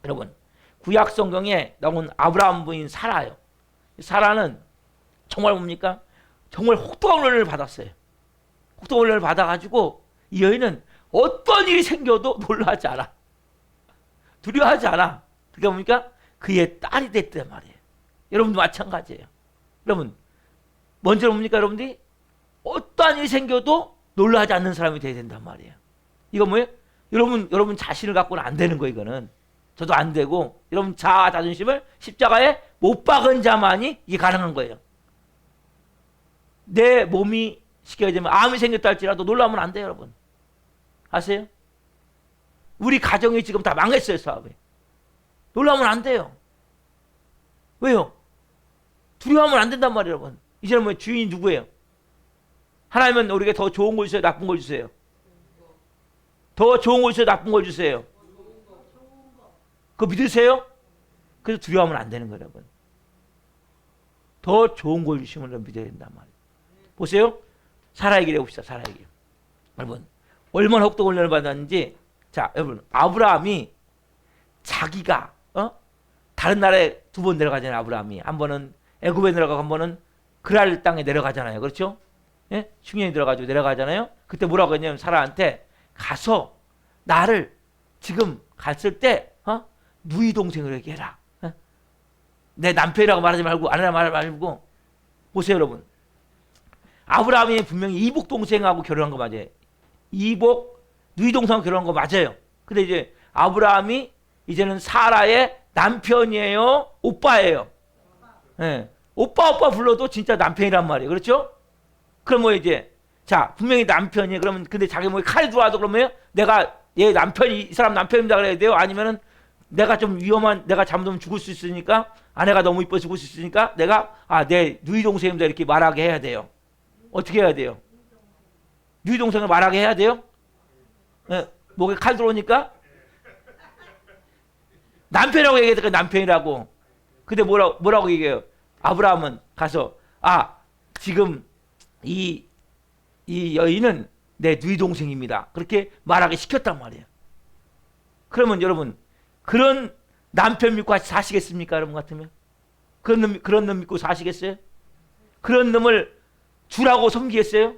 여러분, 구약 성경에 나온 아브라함 부인 사라요. 사라는 정말 뭡니까? 정말 혹독한 훈련을 받았어요. 혹독한 훈련을 받아가지고 이 여인은 어떤 일이 생겨도 놀라지 않아. 두려워하지 않아. 그게 뭡니까? 그의 딸이 됐단 말이에요. 여러분도 마찬가지예요. 여러분, 먼저 뭡니까, 여러분들이? 어떠한 일이 생겨도 놀라지 않는 사람이 돼야 된단 말이에요. 이거 뭐예요? 여러분 자신을 갖고는 안 되는 거, 이거는. 저도 안 되고, 여러분 자아, 자존심을 십자가에 못 박은 자만이 이게 가능한 거예요. 내 몸이 시켜야 되면 암이 생겼다 할지라도 놀라면 안 돼요, 여러분. 아세요? 우리 가정이 지금 다 망했어요, 사업에. 놀라면 안 돼요. 왜요? 두려워하면 안 된단 말이에요, 여러분. 이제는 뭐 주인이 누구예요? 하나님은 우리에게 더 좋은 걸 주세요, 나쁜 걸 주세요? 더 좋은 걸 주세요, 나쁜 걸 주세요? 그거 믿으세요? 그래서 두려워하면 안 되는 거예요, 여러분. 더 좋은 걸 주시면 믿어야 된단 말이에요. 보세요. 사라 얘기를 해봅시다, 사라 얘기. 여러분, 얼마나 혹독한 훈련을 받았는지. 자, 여러분, 아브라함이 자기가 다른 나라에 두 번 내려가잖아요. 아브라함이 한 번은 애굽에 내려가고 한 번은 그랄 땅에 내려가잖아요. 그렇죠? 예? 흉년이 들어가지고 내려가잖아요. 그때 뭐라고 했냐면 사라한테 가서 나를 지금 갔을 때 누이 동생으로 얘기해라. 내 남편이라고 말하지 말고 아내라고 말하지 말고. 보세요 여러분. 아브라함이 분명히 이복 동생하고 결혼한 거 맞아요. 이복 누이 동생하고 결혼한 거 맞아요. 근데 이제 아브라함이 이제는 사라의 남편이에요, 오빠예요. 예. 오빠 불러도 진짜 남편이란 말이에요. 그렇죠? 그럼 뭐 이제 자 분명히 남편이 그러면 근데 자기 뭐 칼이 들어와도 그러면 내가 얘 남편이 이 사람 남편입니다 그래야 돼요? 아니면은 내가 좀 위험한 내가 잘못하면 죽을 수 있으니까 아내가 너무 이뻐서 죽을 수 있으니까 내가 내 누이 동생입니다 이렇게 말하게 해야 돼요. 어떻게 해야 돼요? 누이 동생을 말하게 해야 돼요? 예. 목에 칼 들어오니까 남편이라고 얘기했으니까 남편이라고. 근데 뭐라고 얘기해요? 아브라함은 가서 지금 이 여인은 내 누이 동생입니다. 그렇게 말하게 시켰단 말이에요. 그러면 여러분 그런 남편 믿고 같이 사시겠습니까? 여러분 같으면 그런 놈 믿고 사시겠어요? 그런 놈을 주라고 섬기겠어요?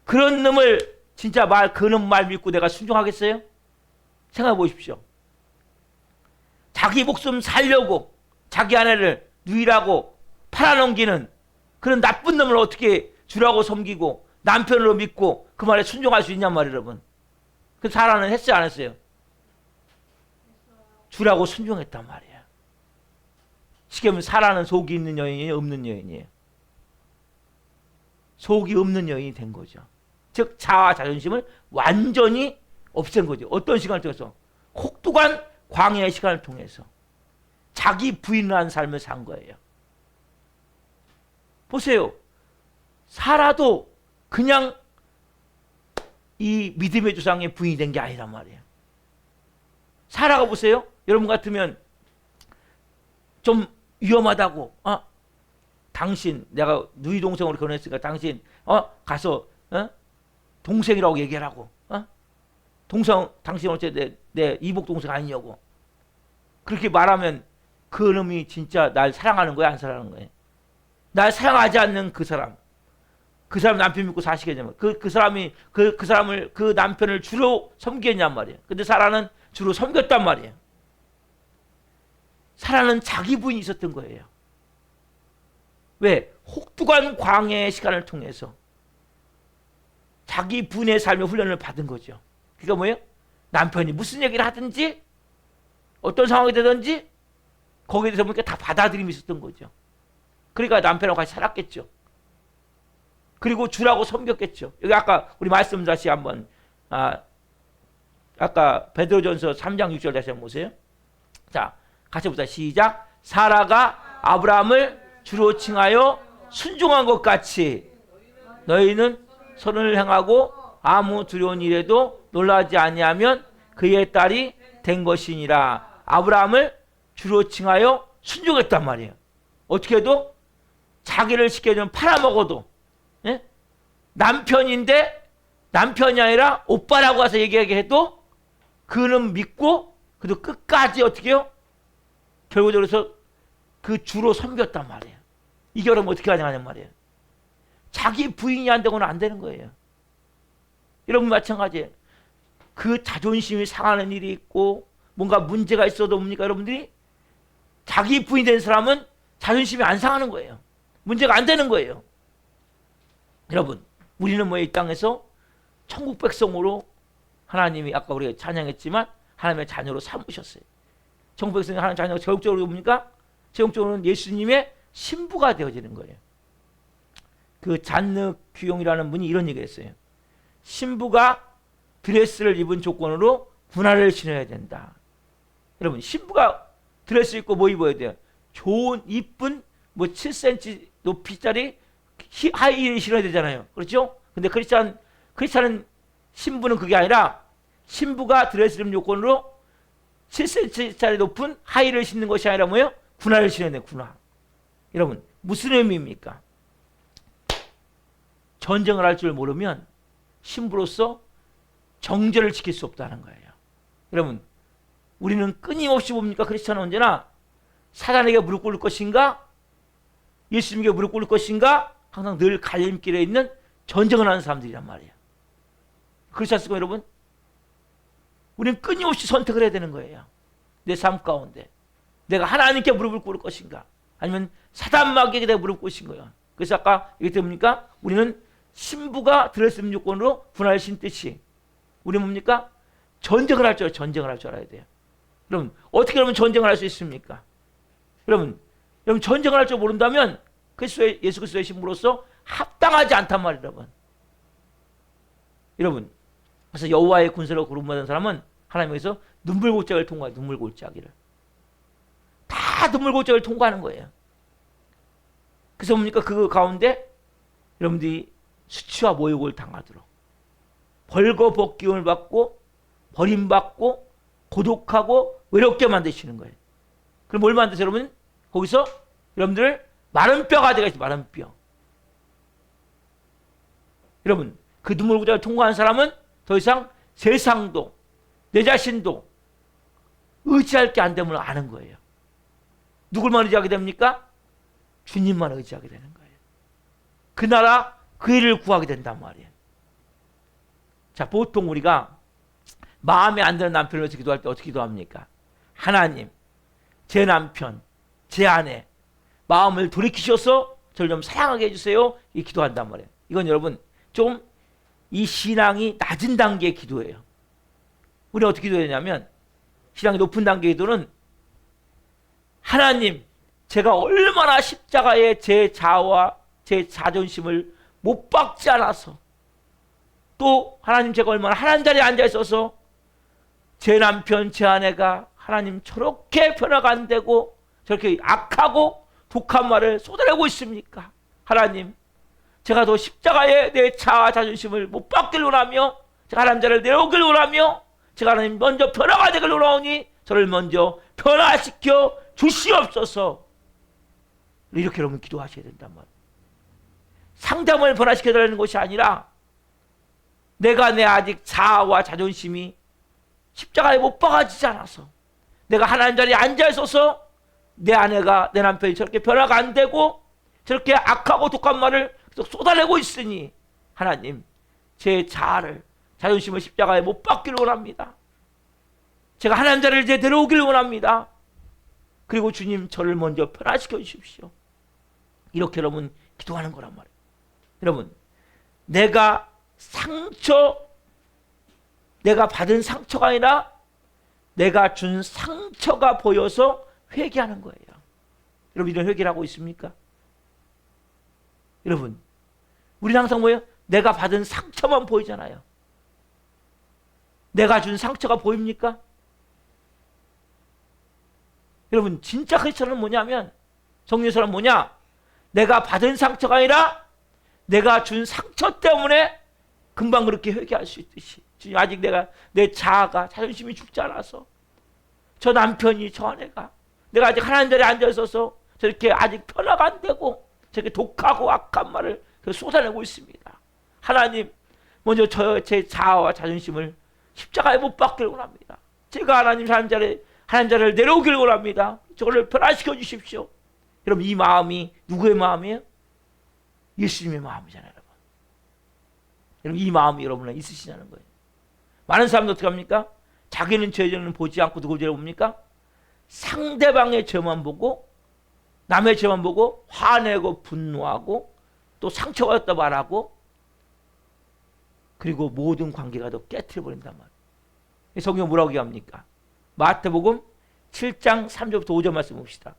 그런 놈을 진짜 그놈 말 믿고 내가 순종하겠어요? 생각해 보십시오. 자기 목숨 살려고 자기 아내를 누이라고 팔아넘기는 그런 나쁜 놈을 어떻게 주라고 섬기고 남편으로 믿고 그 말에 순종할 수 있냔 말이에요, 여러분. 그 사라는 했어요, 안 했어요? 주라고 순종했단 말이에요. 쉽게 말하면 사라는 속이 있는 여인이에요, 없는 여인이에요? 속이 없는 여인이 된 거죠. 즉 자아와 자존심을 완전히 없앤 거죠. 어떤 시간을 통해서? 혹독한 광야의 시간을 통해서 자기 부인을 한 삶을 산 거예요. 보세요. 사라도 그냥 이 믿음의 조상의 부인이 된 게 아니란 말이에요. 사라가 보세요. 여러분 같으면 좀 위험하다고 당신 내가 누이 동생으로 결혼했으니까 당신 가서 동생이라고 얘기하라고 당신 어째 내 이복 동생 아니냐고 그렇게 말하면 그 놈이 진짜 날 사랑하는 거야 안 사랑하는 거야? 날 사랑하지 않는 그 사람 남편 믿고 사시겠냐면 그 사람이 그 사람을 그 남편을 주로 섬기겠냔 말이에요. 근데 사라는 주로 섬겼단 말이에요. 사라는 자기 부인이 있었던 거예요. 왜? 혹독한 광야의 시간을 통해서 자기 부인의 삶의 훈련을 받은 거죠. 그러니까 뭐예요? 남편이 무슨 얘기를 하든지 어떤 상황이 되든지 거기에 대해서 보니까 다 받아들임이 있었던 거죠. 그러니까 남편하고 같이 살았겠죠. 그리고 주라고 섬겼겠죠. 여기 아까 우리 말씀 다시 한번 아까 베드로전서 3장 6절 다시 한번 보세요. 자, 같이 보자. 시작. 사라가 아브라함을 주로 칭하여 순종한 것 같이 너희는 선을 행하고 아무 두려운 일에도 놀라지 아니하면 그의 딸이 된 것이니라. 아브라함을 주로 칭하여 순종했단 말이에요. 어떻게 해도 자기를 시켜주면 팔아먹어도 남편인데 남편이 아니라 오빠라고 해서 얘기하게 해도 그는 믿고 그래도 끝까지 어떻게 해요? 결국적으로 그 주로 섬겼단 말이에요. 이게 그럼 어떻게 가능하냔 말이에요. 자기 부인이 안 되고는 안 되는 거예요. 여러분 마찬가지예요. 그 자존심이 상하는 일이 있고 뭔가 문제가 있어도 뭡니까 여러분들이? 자기 부인 된 사람은 자존심이 안 상하는 거예요. 문제가 안 되는 거예요. 여러분 우리는 뭐 이 땅에서 천국 백성으로 하나님이 아까 우리가 찬양했지만 하나님의 자녀로 삼으셨어요. 천국 백성이 하나님의 자녀가 제국적으로 뭡니까? 제국적으로는 예수님의 신부가 되어지는 거예요. 그 잔느 귀용이라는 분이 이런 얘기를 했어요. 신부가 드레스를 입은 조건으로 분화를 신어야 된다. 여러분 신부가 드레스 입고 뭐 입어야 돼요? 좋은 이쁜 뭐 7cm 높이짜리 하이힐을 신어야 되잖아요. 그렇죠? 근데 크리스찬은 신부는 그게 아니라 신부가 드레스를 입는 조건으로 7cm짜리 높은 하이힐을 신는 것이 아니라 뭐예요? 군화를 신어야 돼요. 군화. 여러분 무슨 의미입니까? 전쟁을 할 줄 모르면 신부로서 정절을 지킬 수 없다는 거예요. 여러분, 우리는 끊임없이 뭡니까? 크리스천은 언제나 사단에게 무릎 꿇을 것인가? 예수님에게 무릎 꿇을 것인가? 항상 늘 갈림길에 있는 전쟁을 하는 사람들이란 말이에요. 그렇지 않습니까, 여러분? 우리는 끊임없이 선택을 해야 되는 거예요. 내 삶 가운데 내가 하나님께 무릎을 꿇을 것인가, 아니면 사단 마귀에게 내가 무릎 꿇으신 거예요. 그래서 아까 얘기 때문입니까? 우리는 신부가 들었음 요건으로 분할 신듯이 우리는 뭡니까? 전쟁을 할 줄 알아야 돼요. 여러분, 어떻게 하면 전쟁을 할 수 있습니까? 여러분 전쟁을 할 줄 모른다면 예수 그리스도의 신부로서 합당하지 않단 말이에요, 여러분. 그래서 여호와의 군사로 구름받은 사람은 하나님께서 눈물 골짜기를 통과해요. 눈물 골짜기를 다 눈물 골짜기를 통과하는 거예요. 그래서 뭡니까? 그 가운데 여러분들이 수치와 모욕을 당하도록 벌거벗김을 받고 버림받고 고독하고 외롭게 만드시는 거예요. 그럼 뭘 만드세요, 여러분? 거기서 여러분들 마른 뼈가 되겠지, 마른 뼈. 여러분, 그 눈물 골짜기를 통과한 사람은 더 이상 세상도 내 자신도 의지할 게 안 됨을 아는 거예요. 누굴만 의지하게 됩니까? 주님만 의지하게 되는 거예요. 그 나라, 그 일을 구하게 된단 말이에요. 자, 보통 우리가 마음에 안 드는 남편을 위해서 기도할 때 어떻게 기도합니까? 하나님, 제 남편, 제 아내 마음을 돌이키셔서 저를 좀 사랑하게 해주세요. 이 기도한단 말이에요. 이건 여러분 좀 이 신앙이 낮은 단계의 기도예요. 우리는 어떻게 기도해야 되냐면, 신앙이 높은 단계의 기도는 하나님, 제가 얼마나 십자가에 제 자아와 제 자존심을 못 박지 않아서, 또 하나님, 제가 얼마나 하나님 자리에 앉아 있어서 제 남편, 제 아내가 하나님 저렇게 변화가 안 되고 저렇게 악하고 독한 말을 쏟아내고 있습니까? 하나님, 제가 더 십자가에 내 자아 자존심을 못 박길 원하며, 제가 하나님 자리를 내려오길 원하며, 제가 하나님 먼저 변화가 되길 원하오니 저를 먼저 변화시켜 주시옵소서. 이렇게 여러분 기도하셔야 된단 말이에요. 상대방을 변화시켜달라는 것이 아니라, 내가 내 아직 자아와 자존심이 십자가에 못 박아지지 않아서, 내가 하나님 자리에 앉아있어서 내 아내가, 내 남편이 저렇게 변화가 안 되고 저렇게 악하고 독한 말을 쏟아내고 있으니, 하나님, 제 자아를, 자존심을 십자가에 못 박기를 원합니다. 제가 하나님 자리를 이제 내려오기를 원합니다. 그리고 주님, 저를 먼저 변화시켜 주십시오. 이렇게 여러분 기도하는 거란 말이에요. 여러분, 내가 받은 상처가 아니라 내가 준 상처가 보여서 회개하는 거예요. 여러분, 이런 회개를 하고 있습니까? 여러분, 우리는 항상 뭐예요? 내가 받은 상처만 보이잖아요. 내가 준 상처가 보입니까? 여러분, 진짜 크리스천은 뭐냐면, 성령의 사람은 뭐냐? 내가 받은 상처가 아니라 내가 준 상처 때문에 금방 그렇게 회개할 수 있듯이, 주님, 아직 내가 내 자아가, 자존심이 죽지 않아서, 저 남편이, 저 아내가, 내가 아직 하나님 자리에 앉아 있어서 저렇게 아직 변화가 안 되고 저렇게 독하고 악한 말을 쏟아내고 있습니다. 하나님, 먼저 제 자아와 자존심을 십자가에 못 박기를 원합니다. 제가 하나님 자리를 내려오기를 원합니다. 저걸 변화시켜 주십시오. 여러분, 이 마음이 누구의 마음이에요? 예수님의 마음이잖아요, 여러분. 여러분, 이 마음이 여러분은 있으시냐는 거예요. 많은 사람들 어떻게 합니까? 자기는 죄는 보지 않고 누구 죄를 봅니까? 상대방의 죄만 보고, 남의 죄만 보고 화내고 분노하고 또 상처받았다 말하고, 그리고 모든 관계가 더 깨트려버린단 말이에요. 성경 뭐라고 얘기합니까? 마태복음 7장 3절부터 5절 말씀 봅시다.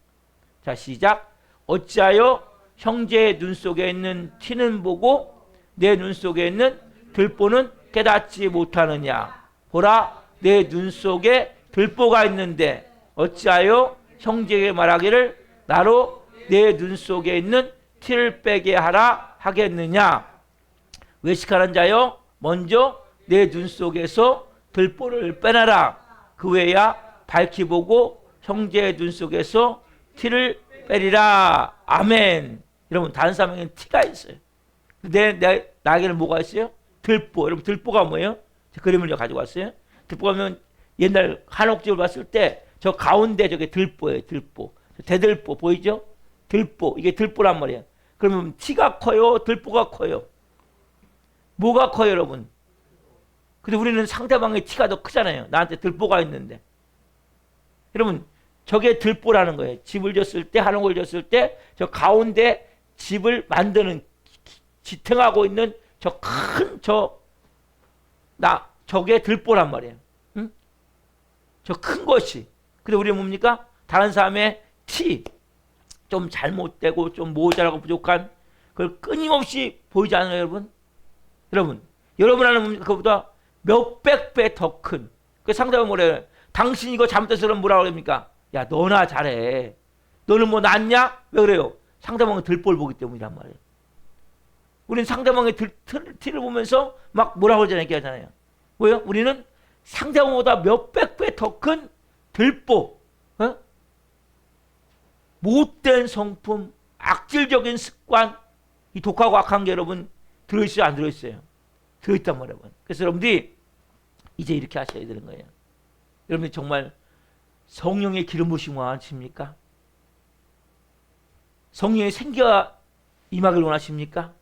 자, 시작. 어찌하여 형제의 눈 속에 있는 티는 보고 내 눈 속에 있는 들보는 깨닫지 못하느냐? 보라, 내 눈 속에 들보가 있는데 어찌하여 형제에게 말하기를 나로 내 눈 속에 있는 티를 빼게 하라 하겠느냐? 외식하는 자여, 먼저 내 눈 속에서 들보를 빼내라. 그 외야 밝히 보고 형제의 눈 속에서 티를 빼리라. 아멘. 여러분, 다른 사람에게는 티가 있어요. 나에게는 뭐가 있어요? 들보. 여러분, 들보가 뭐예요? 그림을 가지고 왔어요. 들보가 면 옛날 한옥집을 봤을 때 저 가운데 저게 들보예요. 들보. 대들보 보이죠? 들보. 이게 들보란 말이에요. 그러면 티가 커요? 들보가 커요? 뭐가 커요, 여러분? 근데 우리는 상대방의 티가 더 크잖아요. 나한테 들보가 있는데. 여러분, 저게 들보라는 거예요. 집을 졌을 때, 한옥을 졌을 때 저 가운데 집을 만드는, 지탱하고 있는 저 큰 저게 들보란 말이에요. 응? 저 큰 것이. 근데 우리는 뭡니까? 다른 사람의 티, 좀 잘못되고 좀 모자라고 부족한 그걸 끊임없이 보이지 않아요, 여러분? 여러분 안에 뭡니까? 그보다 몇백 배 더 큰. 그 상대방 뭐래요? 당신 이거 잘못해서 그럼 뭐라고 그럽니까? 야, 너나 잘해. 너는 뭐 낫냐? 왜 그래요? 상대방은 들보를 보기 때문이란 말이에요. 우리는 상대방의 티를 보면서 막 뭐라고 그러잖아요. 얘기하잖아요. 왜요? 우리는 상대방보다 몇백 배 더 큰 들보, 못된 성품, 악질적인 습관, 이 독하고 악한 게 여러분 들어있어요? 안 들어있어요? 들어있단 말이에요. 그래서 여러분들이 이제 이렇게 하셔야 되는 거예요. 여러분이 정말 성령의 기름 부으심 원하십니까? 성령의 생기가 임하길 원하십니까?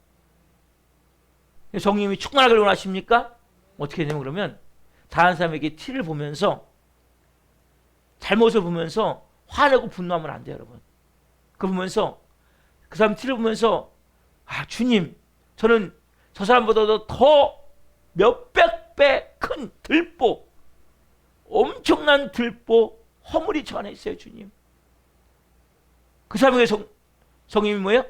성령님이 충만하길 원하십니까? 어떻게 되냐면 그러면 다른 사람에게 티를 보면서 잘못을 보면서 화내고 분노하면 안 돼요, 여러분. 그 보면서 그 사람 티를 보면서 아, 주님, 저는 저 사람보다도 더 몇백 배 큰 들보, 엄청난 들보, 허물이 저 안에 있어요, 주님. 그 사람에게 성령님이 뭐예요?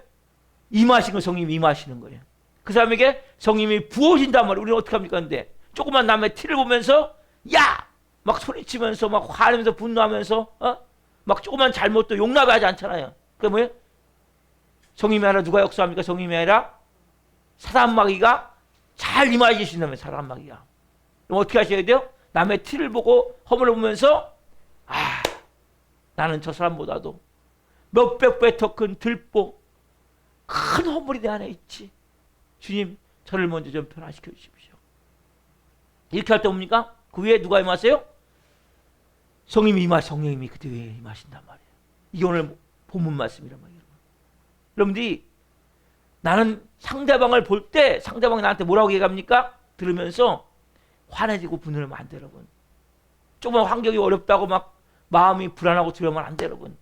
임하신 거, 성령님이 임하시는 거예요. 그 사람에게 성령님이 부어진단 말이에요. 우리는 어떻게 합니까? 근데 조그만 남의 티를 보면서 야! 막 소리치면서 막 화내면서 분노하면서 막 조그만 잘못도 용납하지 않잖아요. 그게 뭐예요? 성령님이 아니라 누가 역사합니까? 성령님이 아니라 사단마귀가 잘 임하시신다면 사단마귀가. 그럼 어떻게 하셔야 돼요? 남의 티를 보고 허물을 보면서 아, 나는 저 사람보다도 몇백 배 더 큰 들보, 큰 허물이 내 안에 있지. 주님, 저를 먼저 좀 변화시켜 주십시오. 이렇게 할 때 뭡니까? 그 위에 누가 임하세요? 성령님이 그때 위에 임하신단 말이에요. 이게 오늘 본문 말씀이란 말이에요. 여러분들이 나는 상대방을 볼 때 상대방이 나한테 뭐라고 얘기합니까? 들으면서 화내지고 분노하면 안 돼요, 여러분. 조금만 환경이 어렵다고 막 마음이 불안하고 두려우면 안 돼요, 여러분.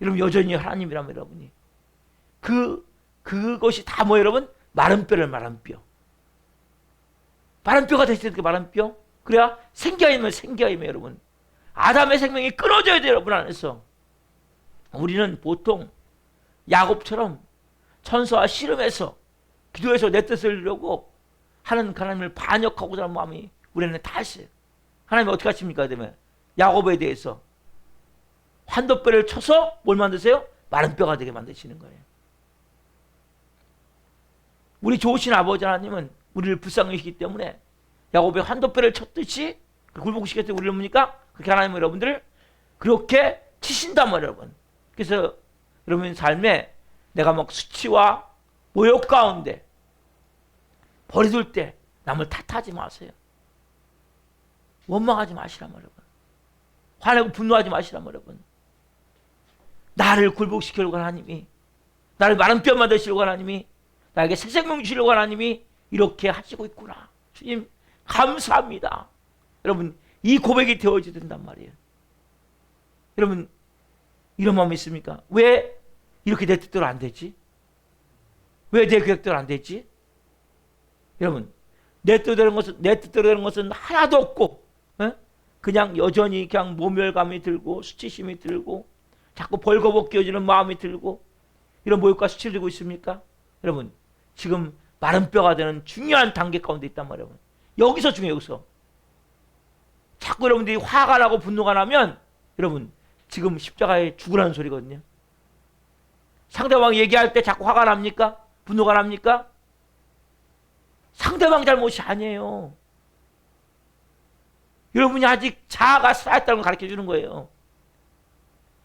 여러분 여전히 하나님이라면 여러분이 그것이 다 뭐예요, 여러분? 마른 뼈를 마른 뼈. 마른 뼈가 되실 때 마른 뼈. 그래야 생겨이면 여러분. 아담의 생명이 끊어져야 돼요, 여러분 안에서. 우리는 보통 야곱처럼 천사와 씨름해서 기도해서 내 뜻을 이루려고 하는 하나님을 반역하고자 하는 마음이 우리는 다 있어요. 하나님이 어떻게 하십니까? 그러면 야곱에 대해서 환도뼈를 쳐서 뭘 만드세요? 마른 뼈가 되게 만드시는 거예요. 우리 좋으신 아버지 하나님은 우리를 불쌍히 여기시기 때문에 야곱의 환도뼈를 쳤듯이 굴복시켰을 때 우리를 뭡니까? 그렇게 하나님은 여러분들을 그렇게 치신단 말이에요, 여러분. 그래서 여러분 삶에 내가 막 수치와 모욕 가운데 버려둘 때 남을 탓하지 마세요. 원망하지 마시란 말이에요. 화내고 분노하지 마시란 말이에요. 나를 굴복시키려고 하나님이, 나를 마른 뼈 만드시려고 하나님이, 나에게 새 생명 주시려고 하나님이 이렇게 하시고 있구나. 주님 감사합니다. 여러분 이 고백이 되어져야 된단 말이에요. 여러분 이런 마음이 있습니까? 왜 이렇게 내 뜻대로 안 되지? 왜 내 계획대로 안 되지? 여러분 내 뜻대로 되는 것은 하나도 없고 그냥 여전히 그냥 모멸감이 들고 수치심이 들고 자꾸 벌거벗겨지는 마음이 들고 이런 모욕과 수치를 들고 있습니까? 여러분 지금 마른 뼈가 되는 중요한 단계 가운데 있단 말이에요. 여기서 중요해요. 여기서 자꾸 여러분들이 화가 나고 분노가 나면 여러분 지금 십자가에 죽으라는 소리거든요. 상대방 얘기할 때 자꾸 화가 납니까? 분노가 납니까? 상대방 잘못이 아니에요. 여러분이 아직 자아가 살아있다는 걸 가르쳐 주는 거예요.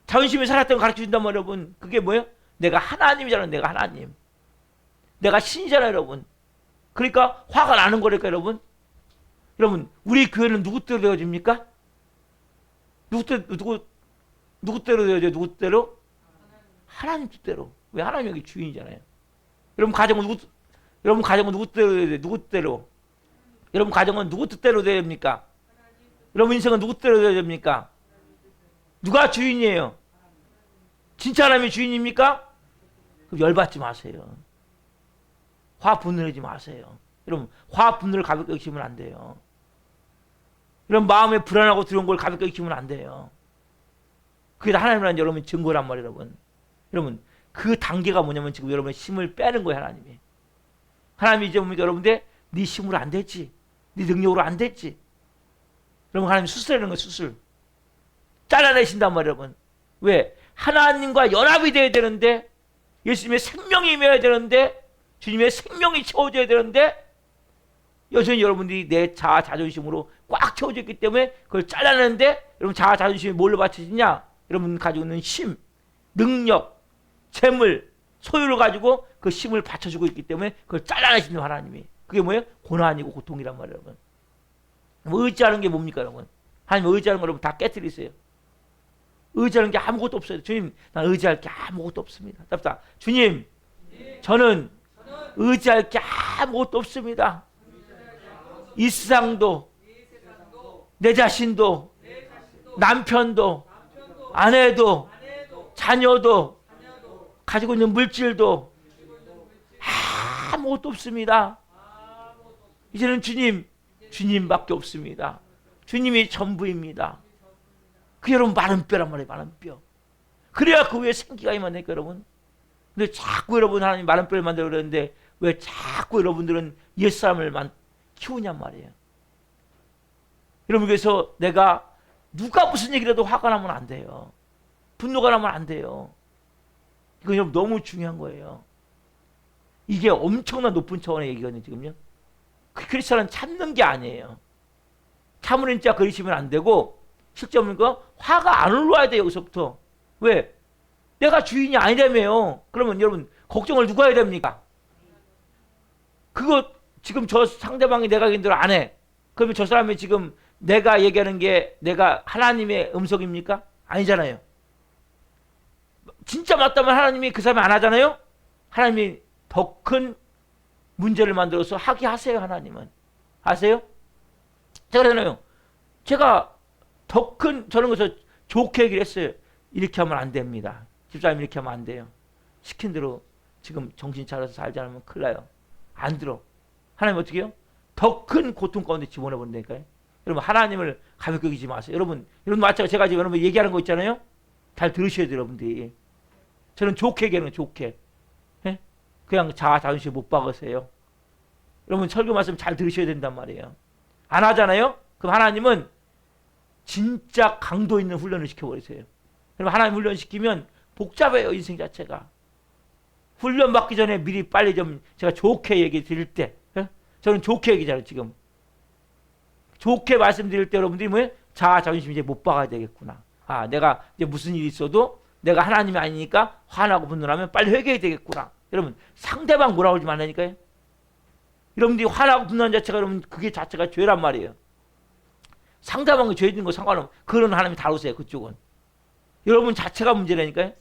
자존심이 살아있다는 걸 가르쳐 준단 말이에요. 여러분 그게 뭐예요? 내가 하나님이잖아요. 내가 하나님. 내가 신이잖아요, 여러분. 그러니까 화가 나는 거니까, 여러분. 여러분, 우리 교회는 누구 뜻대로 되어집니까? 누구 뜻대로 되어야 돼요? 누구 뜻대로? 하나님 뜻대로. 왜? 하나님이 여기 주인이잖아요. 여러분 가정은 누구 뜻대로 되어야 돼요? 누구 뜻대로? 여러분 가정은 누구 뜻대로 되어야 됩니까? 여러분 인생은 누구 뜻대로 되어야 됩니까? 누가 주인이에요? 진짜 하나님이 주인입니까? 그럼 열받지 마세요. 화 분노하지 마세요. 여러분 화 분노를 가볍게 여기시면 안 돼요. 이런 마음에 불안하고 두려운 걸 가볍게 여기시면 안 돼요. 그게 다 하나님이라는 여러분 증거란 말이에요. 여러분 그 단계가 뭐냐면 지금 여러분의 힘을 빼는 거예요. 하나님이 이제 뭡니까? 여러분들 네 힘으로 안 됐지, 네 능력으로 안 됐지. 여러분 하나님 수술하는 거예요. 수술 잘라내신단 말이에요. 여러분 왜? 하나님과 연합이 돼야 되는데, 예수님의 생명이 임해야 되는데, 주님의 생명이 채워져야 되는데, 여전히 여러분들이 내 자아 자존심으로 꽉 채워져 있기 때문에 그걸 잘라내는데, 여러분 자아 자존심이 뭘로 받쳐지냐? 여러분 가지고 있는 힘, 능력, 재물, 소유를 가지고 그 힘을 받쳐주고 있기 때문에 그걸 잘라내시는 하나님이. 그게 뭐예요? 고난이고 고통이란 말이에요. 여러분 뭐 의지하는 게 뭡니까? 여러분 하나님 의지하는 거 여러분 다 깨뜨리세요. 의지하는 게 아무것도 없어요. 주님, 난 의지할 게 아무것도 없습니다. 답답. 주님, 저는 의지할 게 아무것도 없습니다. 이 세상도, 내 자신도, 남편도, 아내도, 자녀도, 가지고 있는 물질도 아무것도 없습니다. 이제는 주님밖에 없습니다. 주님이 전부입니다. 그 여러분 마른 뼈란 말이에요. 마른 뼈. 그래야 그 위에 생기가 임한다니까 여러분. 근데 자꾸 여러분 하나님 마른 뼈를 만들어 그러는데 왜 자꾸 여러분들은 옛사람을 키우냔 말이에요. 여러분 그래서 내가 누가 무슨 얘기라도 화가 나면 안 돼요. 분노가 나면 안 돼요. 이건 여러분 너무 중요한 거예요. 이게 엄청난 높은 차원의 얘기거든요. 지금요. 그 크리스찬은 참는 게 아니에요. 참으는 자 그러시면 안 되고, 실제로는 화가 안 올라와야 돼요. 여기서부터. 왜? 내가 주인이 아니라며요. 그러면 여러분 걱정을 누가 해야 됩니까? 그거 지금 저 상대방이 내가 얘기한 대로 안 해. 그러면 저 사람이 지금 내가 얘기하는 게 내가 하나님의 음성입니까? 아니잖아요. 진짜 맞다면 하나님이 그 사람이 안 하잖아요. 하나님이 더 큰 문제를 만들어서 하게 하세요. 하나님은 아세요? 제가 그러잖아요. 제가 더 큰 저런 것을 좋게 얘기를 했어요. 이렇게 하면 안 됩니다. 집사님 이렇게 하면 안 돼요. 시킨 대로 지금 정신 차려서 살지 않으면 큰일 나요. 안 들어. 하나님 어떻게 해요? 더 큰 고통 가운데 집어넣어버린다니까요. 여러분 하나님을 가볍게 여기지 마세요. 여러분 마찬가지 제가 지금 여러분 얘기하는 거 있잖아요. 잘 들으셔야 돼요. 여러분들이. 저는 좋게 얘기하는 거 좋게. 예? 그냥 자아 자존심 못 박으세요. 여러분 설교 말씀 잘 들으셔야 된단 말이에요. 안 하잖아요? 그럼 하나님은 진짜 강도 있는 훈련을 시켜버리세요. 여러분 하나님 훈련시키면 복잡해요. 인생 자체가. 훈련 받기 전에 미리 빨리 좀 제가 좋게 얘기 드릴 때, 예? 저는 좋게 얘기잖아요. 지금 좋게 말씀드릴 때 여러분들이 뭐예요? 자아 자존심 이제 못 박아야 되겠구나. 아 내가 이제 무슨 일이 있어도 내가 하나님이 아니니까 화나고 분노하면 빨리 회개해야 되겠구나. 여러분 상대방 뭐라고 하지 말라니까요. 여러분들이 화나고 분노하는 자체가 여러분 그게 자체가 죄란 말이에요. 상대방이 죄 짓는 거 상관없어. 그런 하나님이 다루세요. 그쪽은. 여러분 자체가 문제라니까요.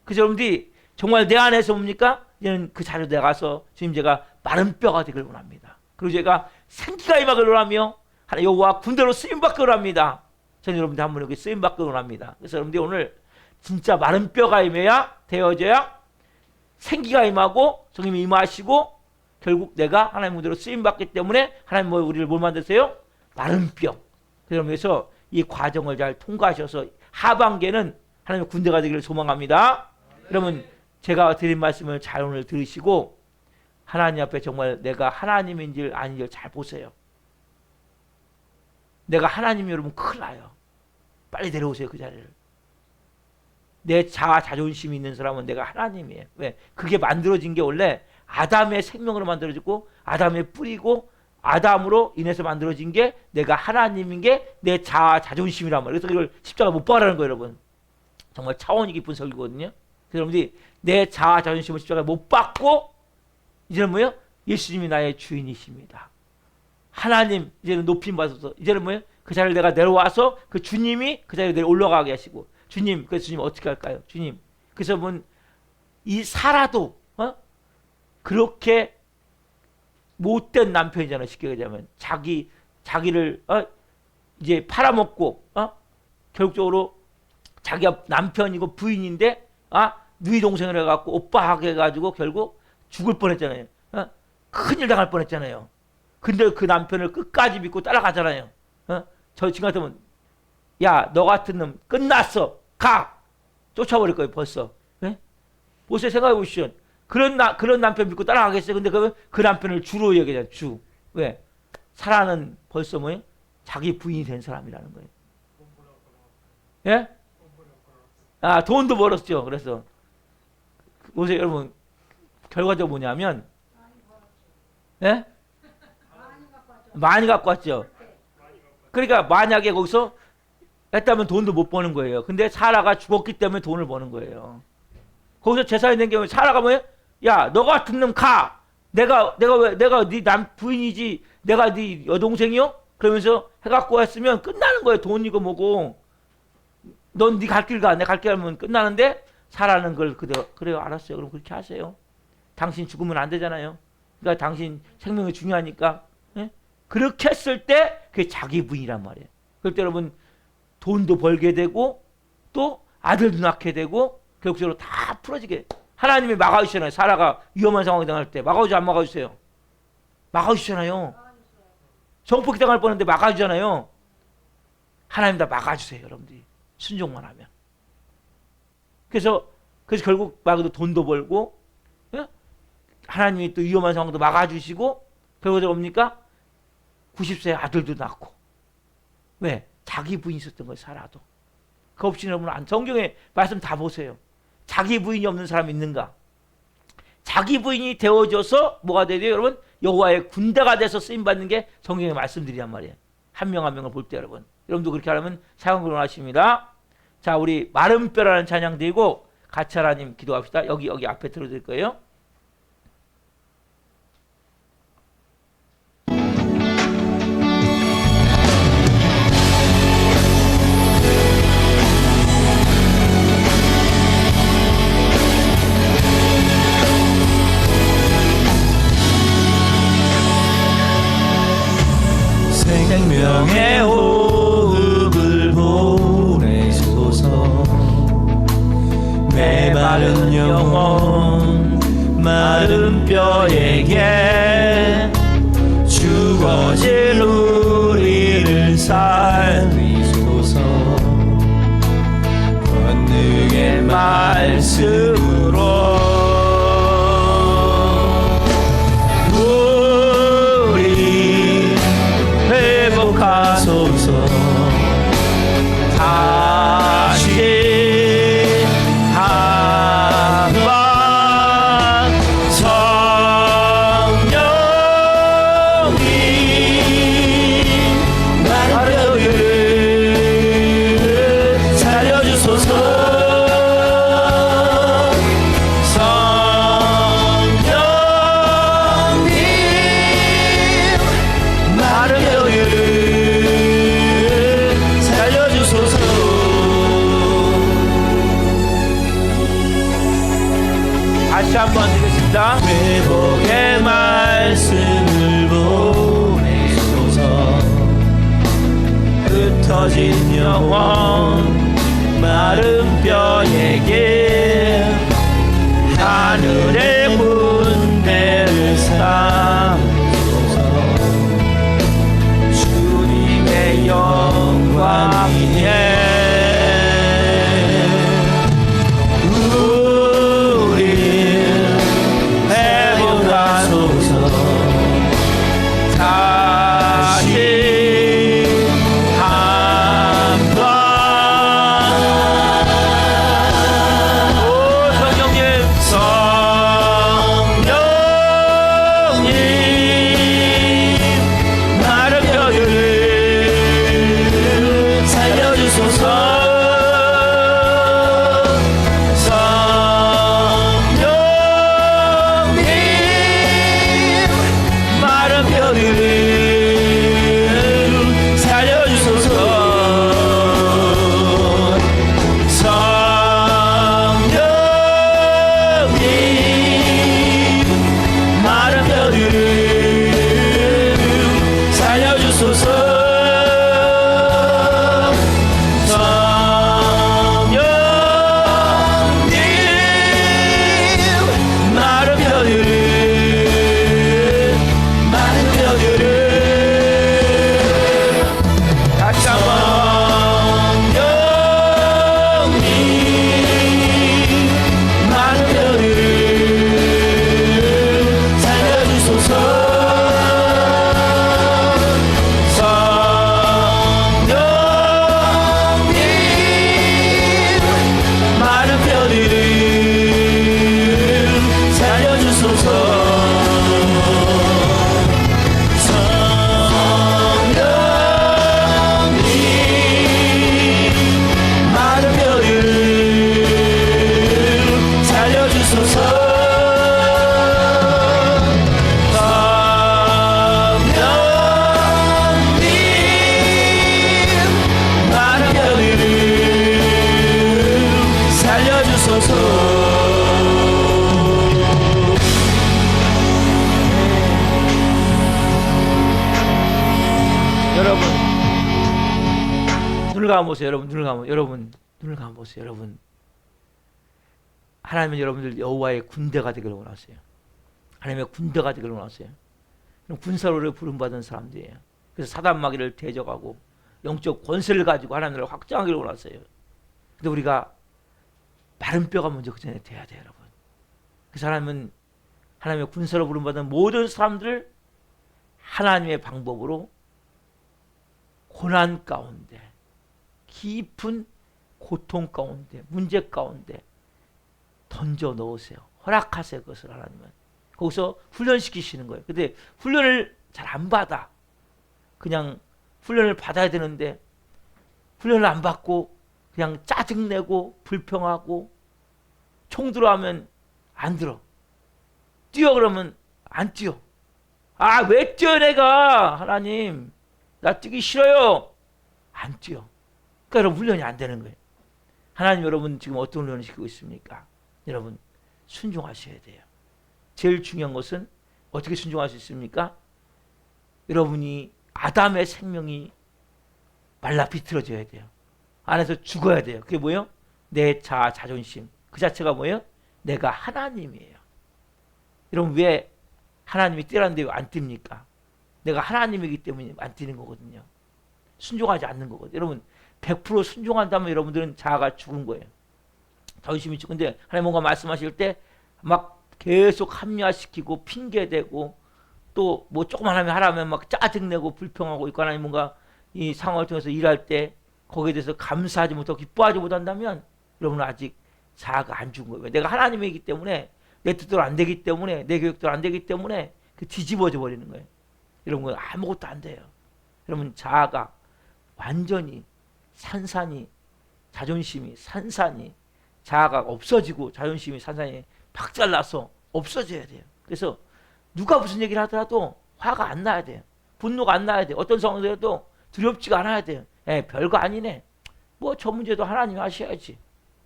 그래서 여러분들이 정말 내 안에서 뭡니까? 이제는 그 자리에 나가서 주님 제가 마른 뼈가 되길 원합니다. 그리고 제가 생기가 임하길 원하며 하나님 여호와 군대로 쓰임받길 원합니다. 저는 여러분들 한번 여기 쓰임받길 원합니다. 그래서 여러분들이 오늘 진짜 마른 뼈가 임해야 되어져야 생기가 임하고 성령이 임하시고 결국 내가 하나님 군대로 쓰임받기 때문에 하나님 우리를 뭘 만드세요? 마른 뼈. 그러면서 이 과정을 잘 통과하셔서 하반기에는 하나님의 군대가 되기를 소망합니다. 여러분 제가 드린 말씀을 잘 오늘 들으시고 하나님 앞에 정말 내가 하나님인지 아닌지 잘 보세요. 내가 하나님이 여러분 큰일 나요. 빨리 내려오세요. 그 자리를. 내 자아 자존심이 있는 사람은 내가 하나님이에요. 왜? 그게 만들어진 게 원래 아담의 생명으로 만들어졌고 아담의 뿌리고 아담으로 인해서 만들어진 게 내가 하나님인 게 내 자아 자존심이란 말이에요. 그래서 이걸 십자가 못 박으라는 거예요. 여러분 정말 차원이 깊은 설교거든요. 그래서 여러분들이 내 자아 자존심을 십자가 못 박고 이제는 뭐예요? 예수님이 나의 주인이십니다. 하나님 이제는 높임 받아서 이제는 뭐예요? 그 자리를 내가 내려와서 그 주님이 그 자리에 올라가게 하시고 주님 그래서 주님 어떻게 할까요? 주님 그래서 이 사라도 그렇게 못된 남편이잖아요. 쉽게 얘기하면 자기를 이제 팔아먹고 결국적으로 자기가 남편이고 부인인데 누이 동생을 해갖고 오빠 하게 해가지고 결국 죽을 뻔했잖아요. 큰일 당할 뻔했잖아요. 근데 그 남편을 끝까지 믿고 따라가잖아요. 저 지금 같으면 야 너 같은 놈 끝났어 가 쫓아버릴 거예요. 벌써. 보세요. 생각해 보시죠. 그런 남편 믿고 따라가겠어요. 근데 그 남편을 주로 얘기하잖아요. 주. 왜? 사라는 벌써 뭐예요? 자기 부인이 된 사람이라는 거예요. 예? 돈도 벌었죠. 그래서 보세요, 여러분. 결과적으로 뭐냐면, 예? 많이 갖고 왔죠. 그러니까 만약에 거기서 했다면 돈도 못 버는 거예요. 근데 사라가 죽었기 때문에 돈을 버는 거예요. 거기서 재산이 된 경우에 사라가 뭐예요? 야, 너 같은 놈 가. 내가 네 부인이지. 내가 네 여동생이요? 그러면서 해갖고 했으면 끝나는 거예요. 돈이고 뭐고. 넌 네 갈 길 가. 내 갈 길 가면 끝나는데 사라는 걸 그래요. 알았어요. 그럼 그렇게 하세요. 당신 죽으면 안 되잖아요. 그러니까 당신 생명이 중요하니까. 예? 그렇게 했을 때 그게 자기 부인이란 말이에요. 그럴 때 여러분 돈도 벌게 되고 또 아들도 낳게 되고 결국적으로 다 풀어지게 하나님이 막아주시잖아요. 사라가 위험한 상황이 당할 때 막아주지 안 막아주세요? 막아주시잖아요. 정폭이 당할 뻔했는데 막아주잖아요. 하나님 다 막아주세요. 여러분들이 순종만 하면. 그래서 결국 막아도 돈도 벌고 하나님이 또 위험한 상황도 막아주시고 결국적으로 뭡니까? 90세 아들도 낳고. 왜? 자기 부인이 있었던 거예요. 사라도. 그 없이 여러분 성경에 말씀 다 보세요. 자기 부인이 없는 사람이 있는가? 자기 부인이 되어져서 뭐가 돼야 돼요? 여러분 여호와의 군대가 돼서 쓰임받는 게 성경의 말씀들이란 말이에요. 한 명 한 명을 볼 때 여러분도 그렇게 하려면 사용을 원하십니다. 자, 우리 마른 뼈라는 찬양 드리고 같이 하나님 기도합시다. 여기 앞에 들어드릴 거예요. 생명의 호흡을 보내소서. 메마른 영혼 마른 뼈에게 죽어질 우리를 살리소서. 권능의 말씀으로 하소서. 다시 한번 성령이 마른 뼈를 살려주소서. 성령님 마른 뼈를 다시 한번 드리겠습니다. 회복의 말씀을 보내소서. 흩어진 영혼 마른 뼈에게 하늘의 군대를 쌓으소서. 주님의 영광 위에 여러분 눈을 감아보세요. 눈을 감아보세요. 여러분 하나님은 여러분들 여호와의 군대가 되기를 원하세요. 하나님의 군대가 되기를 원하세요. 군사로를 부름받은 사람들이에요. 그래서 사단 마귀를 대적하고 영적 권세를 가지고 하나님을 확장하기를 원하세요. 근데 우리가 마른 뼈가 먼저 그 전에 돼야 돼요, 여러분. 그 사람은 하나님의 군사로 부름받은 모든 사람들을 하나님의 방법으로 고난 가운데, 깊은 고통 가운데, 문제 가운데 던져 넣으세요. 허락하세요. 그것을 하나님은. 거기서 훈련시키시는 거예요. 근데 훈련을 잘 안 받아. 그냥 훈련을 받아야 되는데 훈련을 안 받고 그냥 짜증내고 불평하고 총 들어가면 안 들어. 뛰어 그러면 안 뛰어. 아, 왜 뛰어 내가? 하나님 나 뛰기 싫어요. 안 뛰어. 그러니까 여러분 훈련이 안 되는 거예요. 하나님 여러분 지금 어떤 훈련을 시키고 있습니까? 여러분 순종하셔야 돼요. 제일 중요한 것은 어떻게 순종할 수 있습니까? 여러분이 아담의 생명이 말라 비틀어져야 돼요. 안에서 죽어야 돼요. 그게 뭐예요? 내 자아, 자존심. 그 자체가 뭐예요? 내가 하나님이에요. 여러분 왜 하나님이 뛰라는데 왜 안 뜁니까? 내가 하나님이기 때문에 안 뛰는 거거든요. 순종하지 않는 거거든요. 여러분 100% 순종한다면 여러분들은 자아가 죽은 거예요. 자존심이 죽은 근데 하나님 뭔가 말씀하실 때 막 계속 합리화시키고 핑계대고 또 뭐 조금만 하면 막 짜증내고 불평하고 있고 하나님 뭔가 이 상황을 통해서 일할 때 거기에 대해서 감사하지 못하고 기뻐하지 못한다면 여러분은 아직 자아가 안 죽은 거예요. 내가 하나님이기 때문에 내 뜻대로 안 되기 때문에 내 계획대로 안 되기 때문에 그 뒤집어져 버리는 거예요. 여러분 아무것도 안 돼요. 여러분 자아가 완전히 산산이 자존심이 산산이 자아가 없어지고 자존심이 산산이 박살나서 없어져야 돼요. 그래서 누가 무슨 얘기를 하더라도 화가 안 나야 돼요. 분노가 안 나야 돼요. 어떤 상황에서도 두렵지가 않아야 돼요. 별거 아니네. 뭐 저 문제도 하나님이 하셔야지.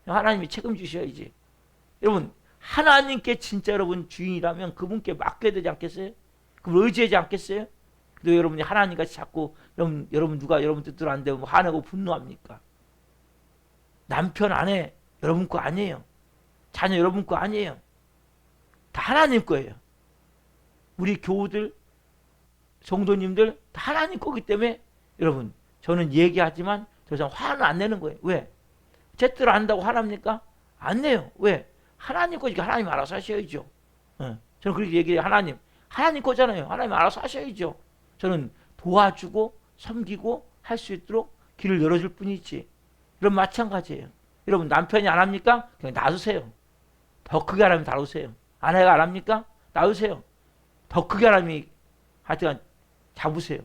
하나님이 책임지셔야지. 여러분 하나님께 진짜 여러분 주인이라면 그분께 맡겨야 되지 않겠어요? 그분 의지하지 않겠어요? 근데 여러분이 하나님같이 자꾸 여러분 누가 여러분 뜻대로 안 되면 화내고 분노합니까? 남편 아내 여러분 거 아니에요. 자녀 여러분 거 아니에요. 다 하나님 거예요. 우리 교우들 성도님들 다 하나님 거기 때문에 여러분 저는 얘기하지만 더 이상 화는 안 내는 거예요. 왜? 제 뜻을 안다고 화납니까? 안 내요. 왜? 하나님 거니까 하나님 알아서 하셔야죠. 저는 그렇게 얘기해요. 하나님 거잖아요. 하나님 알아서 하셔야죠. 저는 도와주고 섬기고 할 수 있도록 길을 열어줄 뿐이지. 이런 마찬가지예요. 여러분 남편이 안 합니까? 그냥 놔두세요. 더 크게 하라면 다루세요. 아내가 안 합니까? 놔두세요. 더 크게 하라면 하여튼 잡으세요.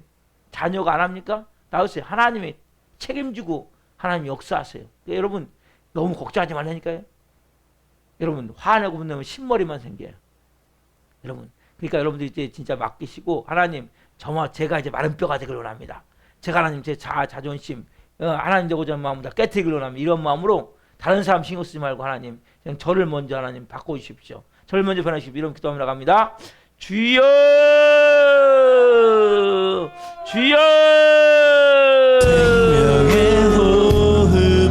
자녀가 안 합니까? 놔두세요. 하나님이 책임지고 하나님이 역사하세요. 그러니까 여러분 너무 걱정하지 말라니까요. 여러분 화내고 분내면 신머리만 생겨요. 여러분 그러니까 여러분들이 이제 진짜 맡기시고 하나님 제가 이제 마른 뼈가 되길 원합니다. 제가 하나님 제 자아 자존심 하나님 되고자 하는 마음을 다 깨뜨리길 원합니다. 이런 마음으로 다른 사람 신경 쓰지 말고 하나님 그냥 저를 먼저 하나님 바꿔주십시오. 저를 먼저 변화주십시오. 이런 기도하며 나갑니다. 주여 주여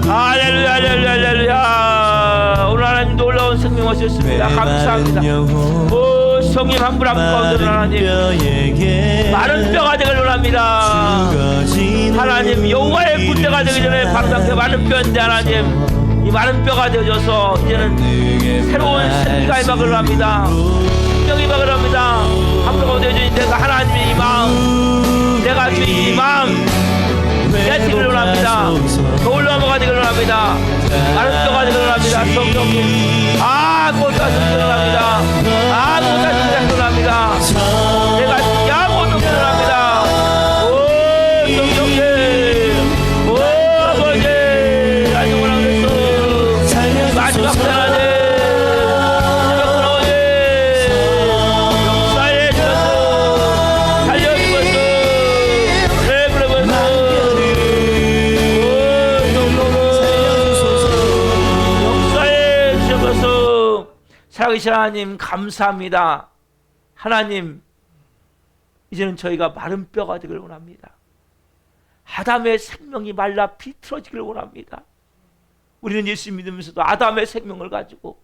할렐루야 할렐루야 할렐루야. 오늘 하나님 놀라운 생명 하셨습니다. 감사합니다. 오 성님 한 분 한 분 가운데 하나님 마른 뼈가 되길 원합니다. 하나님 여호와의 군대가 되기 전에 바로 그 마른 뼈인데 하나님 이 마른 뼈가 되어져서 이제는 새로운 생기가 임하기를 합니다. 생명이 임하기를 합니다. 한 뼈가 되어진 내가 하나님의 이 마음 내가 주인 이 마음 깨뜨리기를 원합니다. 거울로 넘어가 되기를 원합니다. 마른 뼈가 되기를 원합니다. 성령님 아무것도 하시기 원합니다. 아무것도 하시기 원합니다. 내가 아무것도 하시기 원합니다. 오 성령님 오 아버지 안녕하라 그랬어. 마지막 사랑하네 역사에 주셔서 살려주셔서 역사에 주셔서 살아계신 하나님 감사합니다. 하나님, 이제는 저희가 마른 뼈가 되기를 원합니다. 아담의 생명이 말라 비틀어지기를 원합니다. 우리는 예수 믿으면서도 아담의 생명을 가지고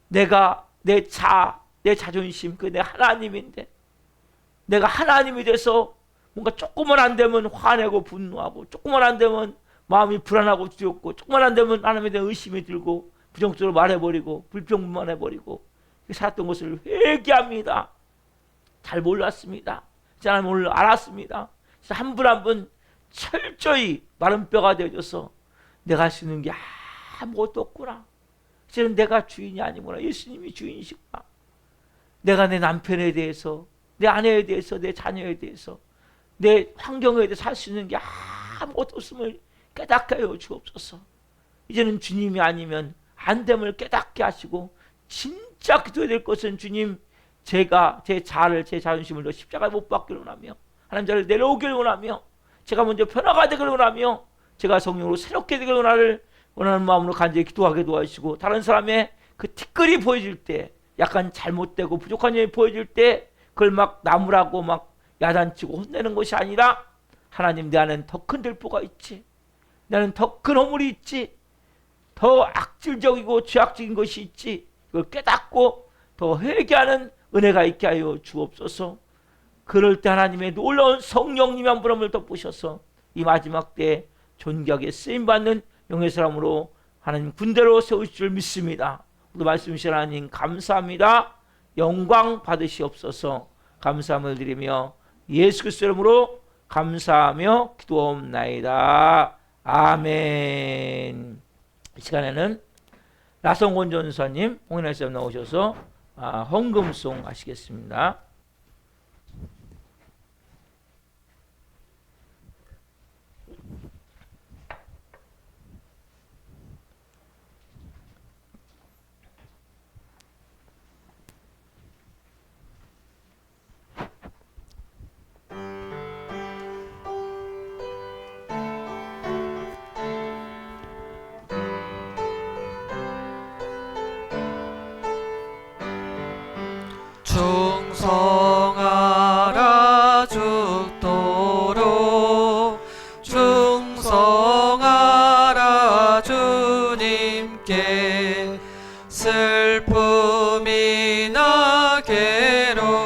내가 내 자존심, 내 하나님인데 내가 하나님이 돼서 뭔가 조금만 안 되면 화내고 분노하고, 조금만 안 되면 마음이 불안하고 두렵고, 조금만 안 되면 하나님에 대한 의심이 들고 부정적으로 말해버리고 불평불만해버리고 살았던 것을 회개합니다. 잘 몰랐습니다. 하나님 오늘 알았습니다. 한 분 한 분 철저히 마른 뼈가 되어져서 내가 할 수 있는 게 아무것도 없구나. 이제는 내가 주인이 아니구나. 예수님이 주인이시구나. 내가 내 남편에 대해서, 내 아내에 대해서, 내 자녀에 대해서, 내 환경에 대해서 할 수 있는 게 아무것도 없음을 깨닫게 하여 주옵소서. 이제는 주님이 아니면 안 됨을 깨닫게 하시고, 진짜 기도해야 될 것은 주님, 제가 제 자아를, 제 자존심을 십자가에 못 박기를 원하며 하나님 저를 내려오기를 원하며 제가 먼저 변화가 되기를 원하며 제가 성령으로 새롭게 되기를 원하는 마음으로 간절히 기도하게 도와주시고, 다른 사람의 그 티끌이 보여질 때, 약간 잘못되고 부족한 점이 보여질 때 그걸 막 나무라고 막 야단치고 혼내는 것이 아니라, 하나님, 내 안에는 더 큰 들보가 있지, 내 안에는 더 큰 허물이 있지, 더 악질적이고 죄악적인 것이 있지, 이걸 깨닫고 더 회개하는 은혜가 있게 하여 주옵소서. 그럴 때 하나님의 놀라운 성령님의 한 분 한 분을 덮으셔서 이 마지막 때에 존귀하게 쓰임받는 영의 사람으로 하나님 군대로 세우실 줄 믿습니다. 오늘 말씀 주신 하나님 감사합니다. 영광 받으시옵소서. 감사함을 드리며 예수 그리스도 이름으로 감사하며 기도옵나이다. 아멘. 이 시간에는 나성곤 전사님, 홍인할쌤 나오셔서 헌금송 하시겠습니다. 충성하라 죽도록, 충성하라 주님께. 슬픔이나 괴로움이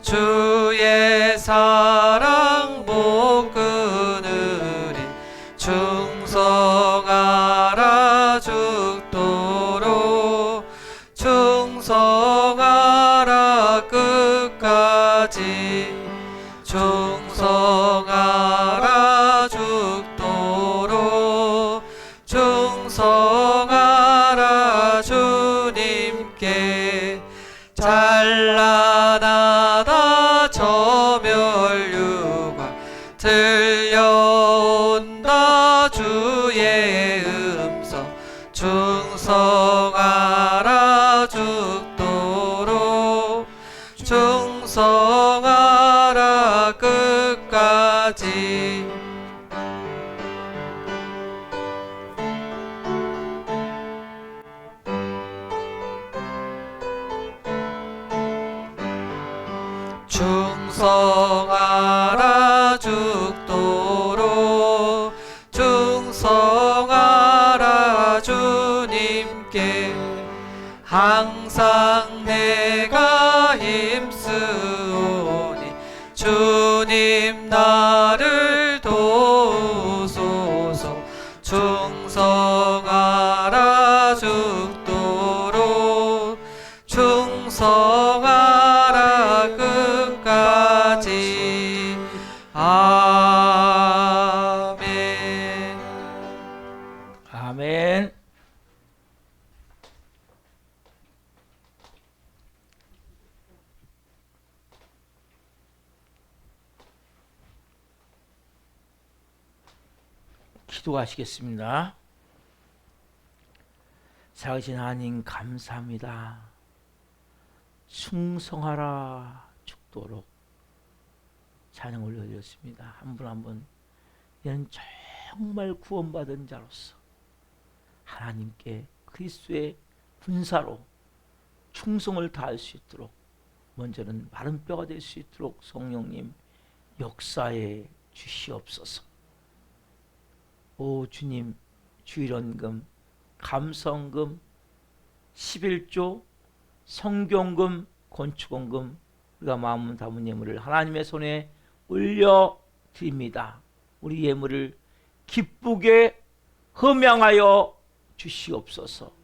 주의 사랑 못 끊으리. 충성하라 죽도록, 충성하라 끝까지. 충성하라 죽도록, 충성하라 주님께. 찬란하다 저멸류가 들려온다 주의 음성. 충성하라 죽도록, 충성하라 끝까지. 충성하라 죽도록, 충성하라 주님께. 항상 내가 힘쓰오니 주님 나를 도우소서. 충성하라 죽도록, 충성하라 끝까지. 아멘. 아멘. 기도하시겠습니다. 살아계신 하나님 감사합니다. 충성하라 죽도록 찬양 올려드렸습니다. 한 분 한 분 얘는 정말 구원받은 자로서 하나님께 그리스도의 군사로 충성을 다할 수 있도록, 먼저는 마른 뼈가 될 수 있도록 성령님 역사해 주시옵소서. 오 주님, 주일원금, 감성금, 11조, 성경금, 건축원금, 우리가 마음 담은 예물을 하나님의 손에 올려드립니다. 우리 예물을 기쁘게 흠양하여 주시옵소서.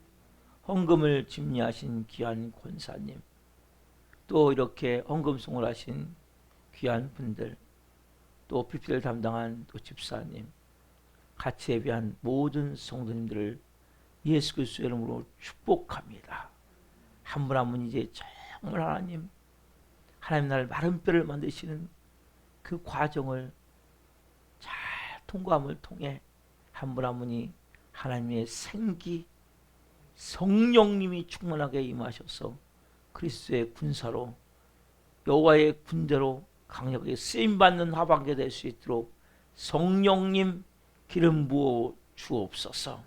헌금을 집례하신 귀한 권사님, 또 이렇게 헌금송을 하신 귀한 분들, 또 PP를 담당한 또 집사님, 같이 예배한 모든 성도님들을 예수 그리스도의 이름으로 축복합니다. 한 분 한 분 이제 정말 하나님 나를 마른 뼈를 만드시는 그 과정을 잘 통과함을 통해 한 분 한 분이 하나님의 생기, 성령님이 충만하게 임하셔서 그리스도의 군사로, 여호와의 군대로 강력하게 쓰임받는 하반기가 될 수 있도록 성령님 기름 부어 주옵소서.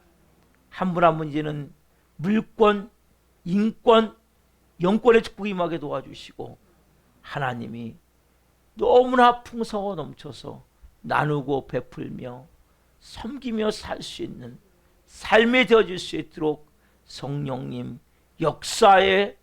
한 분 한 분 이제는 물권, 인권, 영권의 축복이 임하게 도와주시고, 하나님이 너무나 풍성하고 넘쳐서 나누고 베풀며 섬기며 살 수 있는 삶이 되어질 수 있도록 성령님 역사에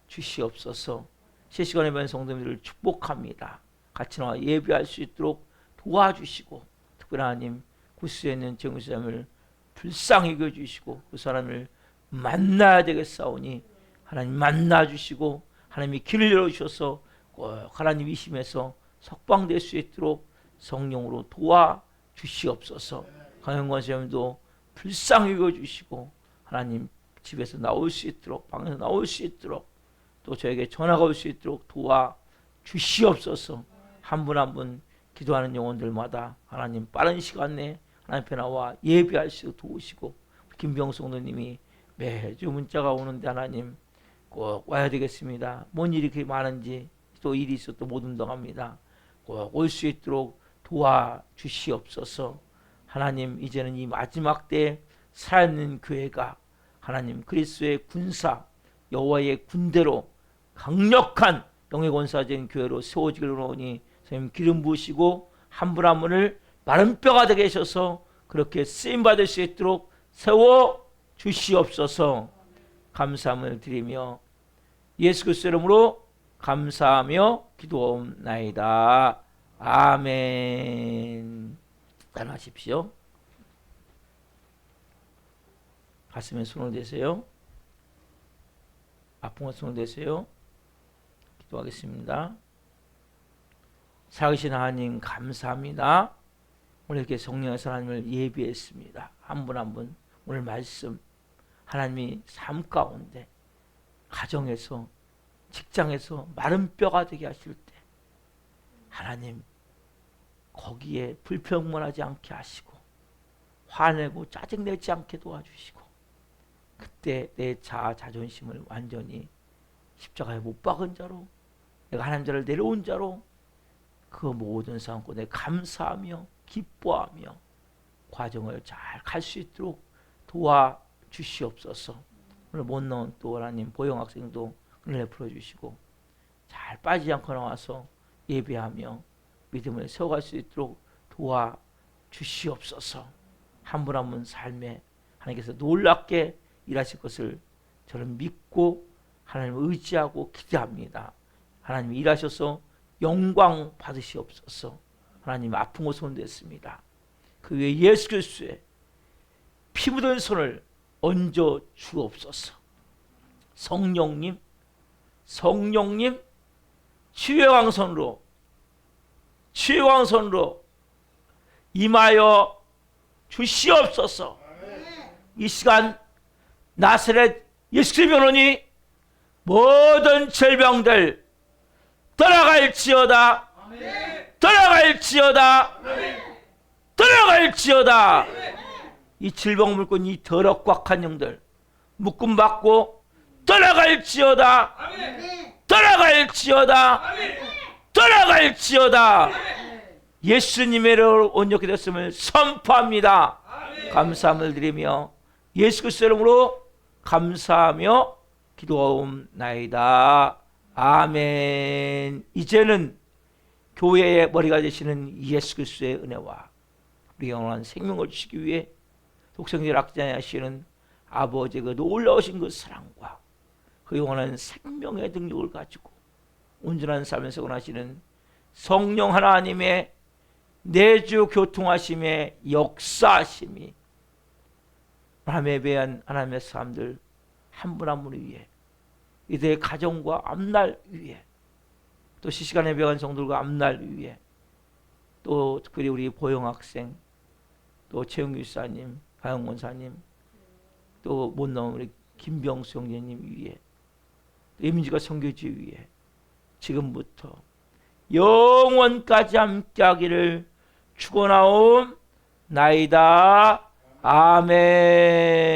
주시옵소서. 실시간에 뵌 성도님들을 축복합니다. 같이 나와 예배할 수 있도록 도와주시고, 특별히 하나님 구스에 있는 정수자를 불쌍히 여겨주시고 그 사람을 만나야 되겠사오니 하나님 만나주시고, 하나님이 길을 열어주셔서 꼭 하나님 이심에서 석방될 수 있도록 성령으로 도와주시옵소서. 강영권 선생님도 불쌍히 여겨주시고 하나님 집에서 나올 수 있도록, 방에서 나올 수 있도록, 또 저에게 전화가 올 수 있도록 도와주시옵소서. 한 분 한 분 기도하는 영혼들마다 하나님 빠른 시간 내에 하나님 앞에 나와 예배할 수 있도록 도우시고, 김병성 노님이 매주 문자가 오는데 하나님 꼭 와야 되겠습니다. 뭔 일이 그렇게 많은지, 또 일이 있어 또 못 운동합니다. 꼭 올 수 있도록 도와주시옵소서. 하나님 이제는 이 마지막 때에 살아있는 교회가 하나님 그리스도의 군사, 여호와의 군대로 강력한 영의 권사적인 교회로 세워지기를 원하오니 선생님 기름 부으시고 한 분 한 분을 마른 뼈가 되게 하셔서 그렇게 쓰임받을 수 있도록 세워 주시옵소서. 감사함을 드리며 예수 그리스도 이름으로 감사하며 기도하옵나이다. 아멘. 따라하십시오. 가슴에 손을 대세요. 아픈 곳 손을 대세요. 기도하겠습니다. 살아계신 하나님 감사합니다. 오늘 이렇게 성령의 하나님을 예비했습니다. 한 분 한 분 오늘 말씀 하나님이 삶 가운데, 가정에서, 직장에서 마른 뼈가 되게 하실 때 하나님 거기에 불평만하지 않게 하시고 화내고 짜증내지 않게 도와주시고, 그때 내 자아 자존심을 완전히 십자가에 못 박은 자로, 내가 하나님 자를 내려온 자로 그 모든 상황에 감사하며 기뻐하며 과정을 잘 갈 수 있도록 도와주시옵소서. 오늘 못 나온 또 하나님 보영 학생도 은혜 풀어주시고 잘 빠지지 않고 나와서 예배하며 믿음을 세워갈 수 있도록 도와주시옵소서. 한 분 한 분 삶에 하나님께서 놀랍게 일하실 것을 저는 믿고 하나님을 의지하고 기대합니다. 하나님 일하셔서 영광 받으시옵소서. 하나님 아픈 곳 손댔습니다. 그 위에 예수 그리스도의 피 묻은 손을 얹어 주옵소서. 성령님, 성령님 치유의 왕손으로, 치유의 왕손으로 임하여 주시옵소서. 이 시간 나사렛 예수 그리스도 변호니 모든 질병들 떠나갈지어다. 떠나갈지어다. 떠나갈지어다. 이 질병 물건 이 더럽고 악한 영들 묶음 받고 떠나갈지어다. 떠나갈지어다. 떠나갈지어다. 예수님의 이름으로 온전히 됐음을 선포합니다. 감사함을 드리며 예수 그리스도 이름으로 감사하며 기도하옵나이다. 아멘. 이제는 교회의 머리가 되시는 예수 그리스도의 은혜와 우리 영원한 생명을 주시기 위해 독생자를 악자하시는 아버지의 그 놀라우신 그 사랑과 그 영원한 생명의 능력을 가지고 온전한 삶에서 원하시는 성령 하나님의 내주 교통하심의 역사하심이 하나님에 대한 하나님의 사람들 한 분 한 분을 위해 이들의 가정과 앞날 위해 또 시시간에 배운 성도들과 앞날 위해 또 특별히 우리 보영 학생 또 최영규 사님, 가영 권사님 또 못 나온 우리 김병수 형제님 위해 또 이민지가 선교지 위해 지금부터 영원까지 함께하기를 축원하옵나이다. 아멘.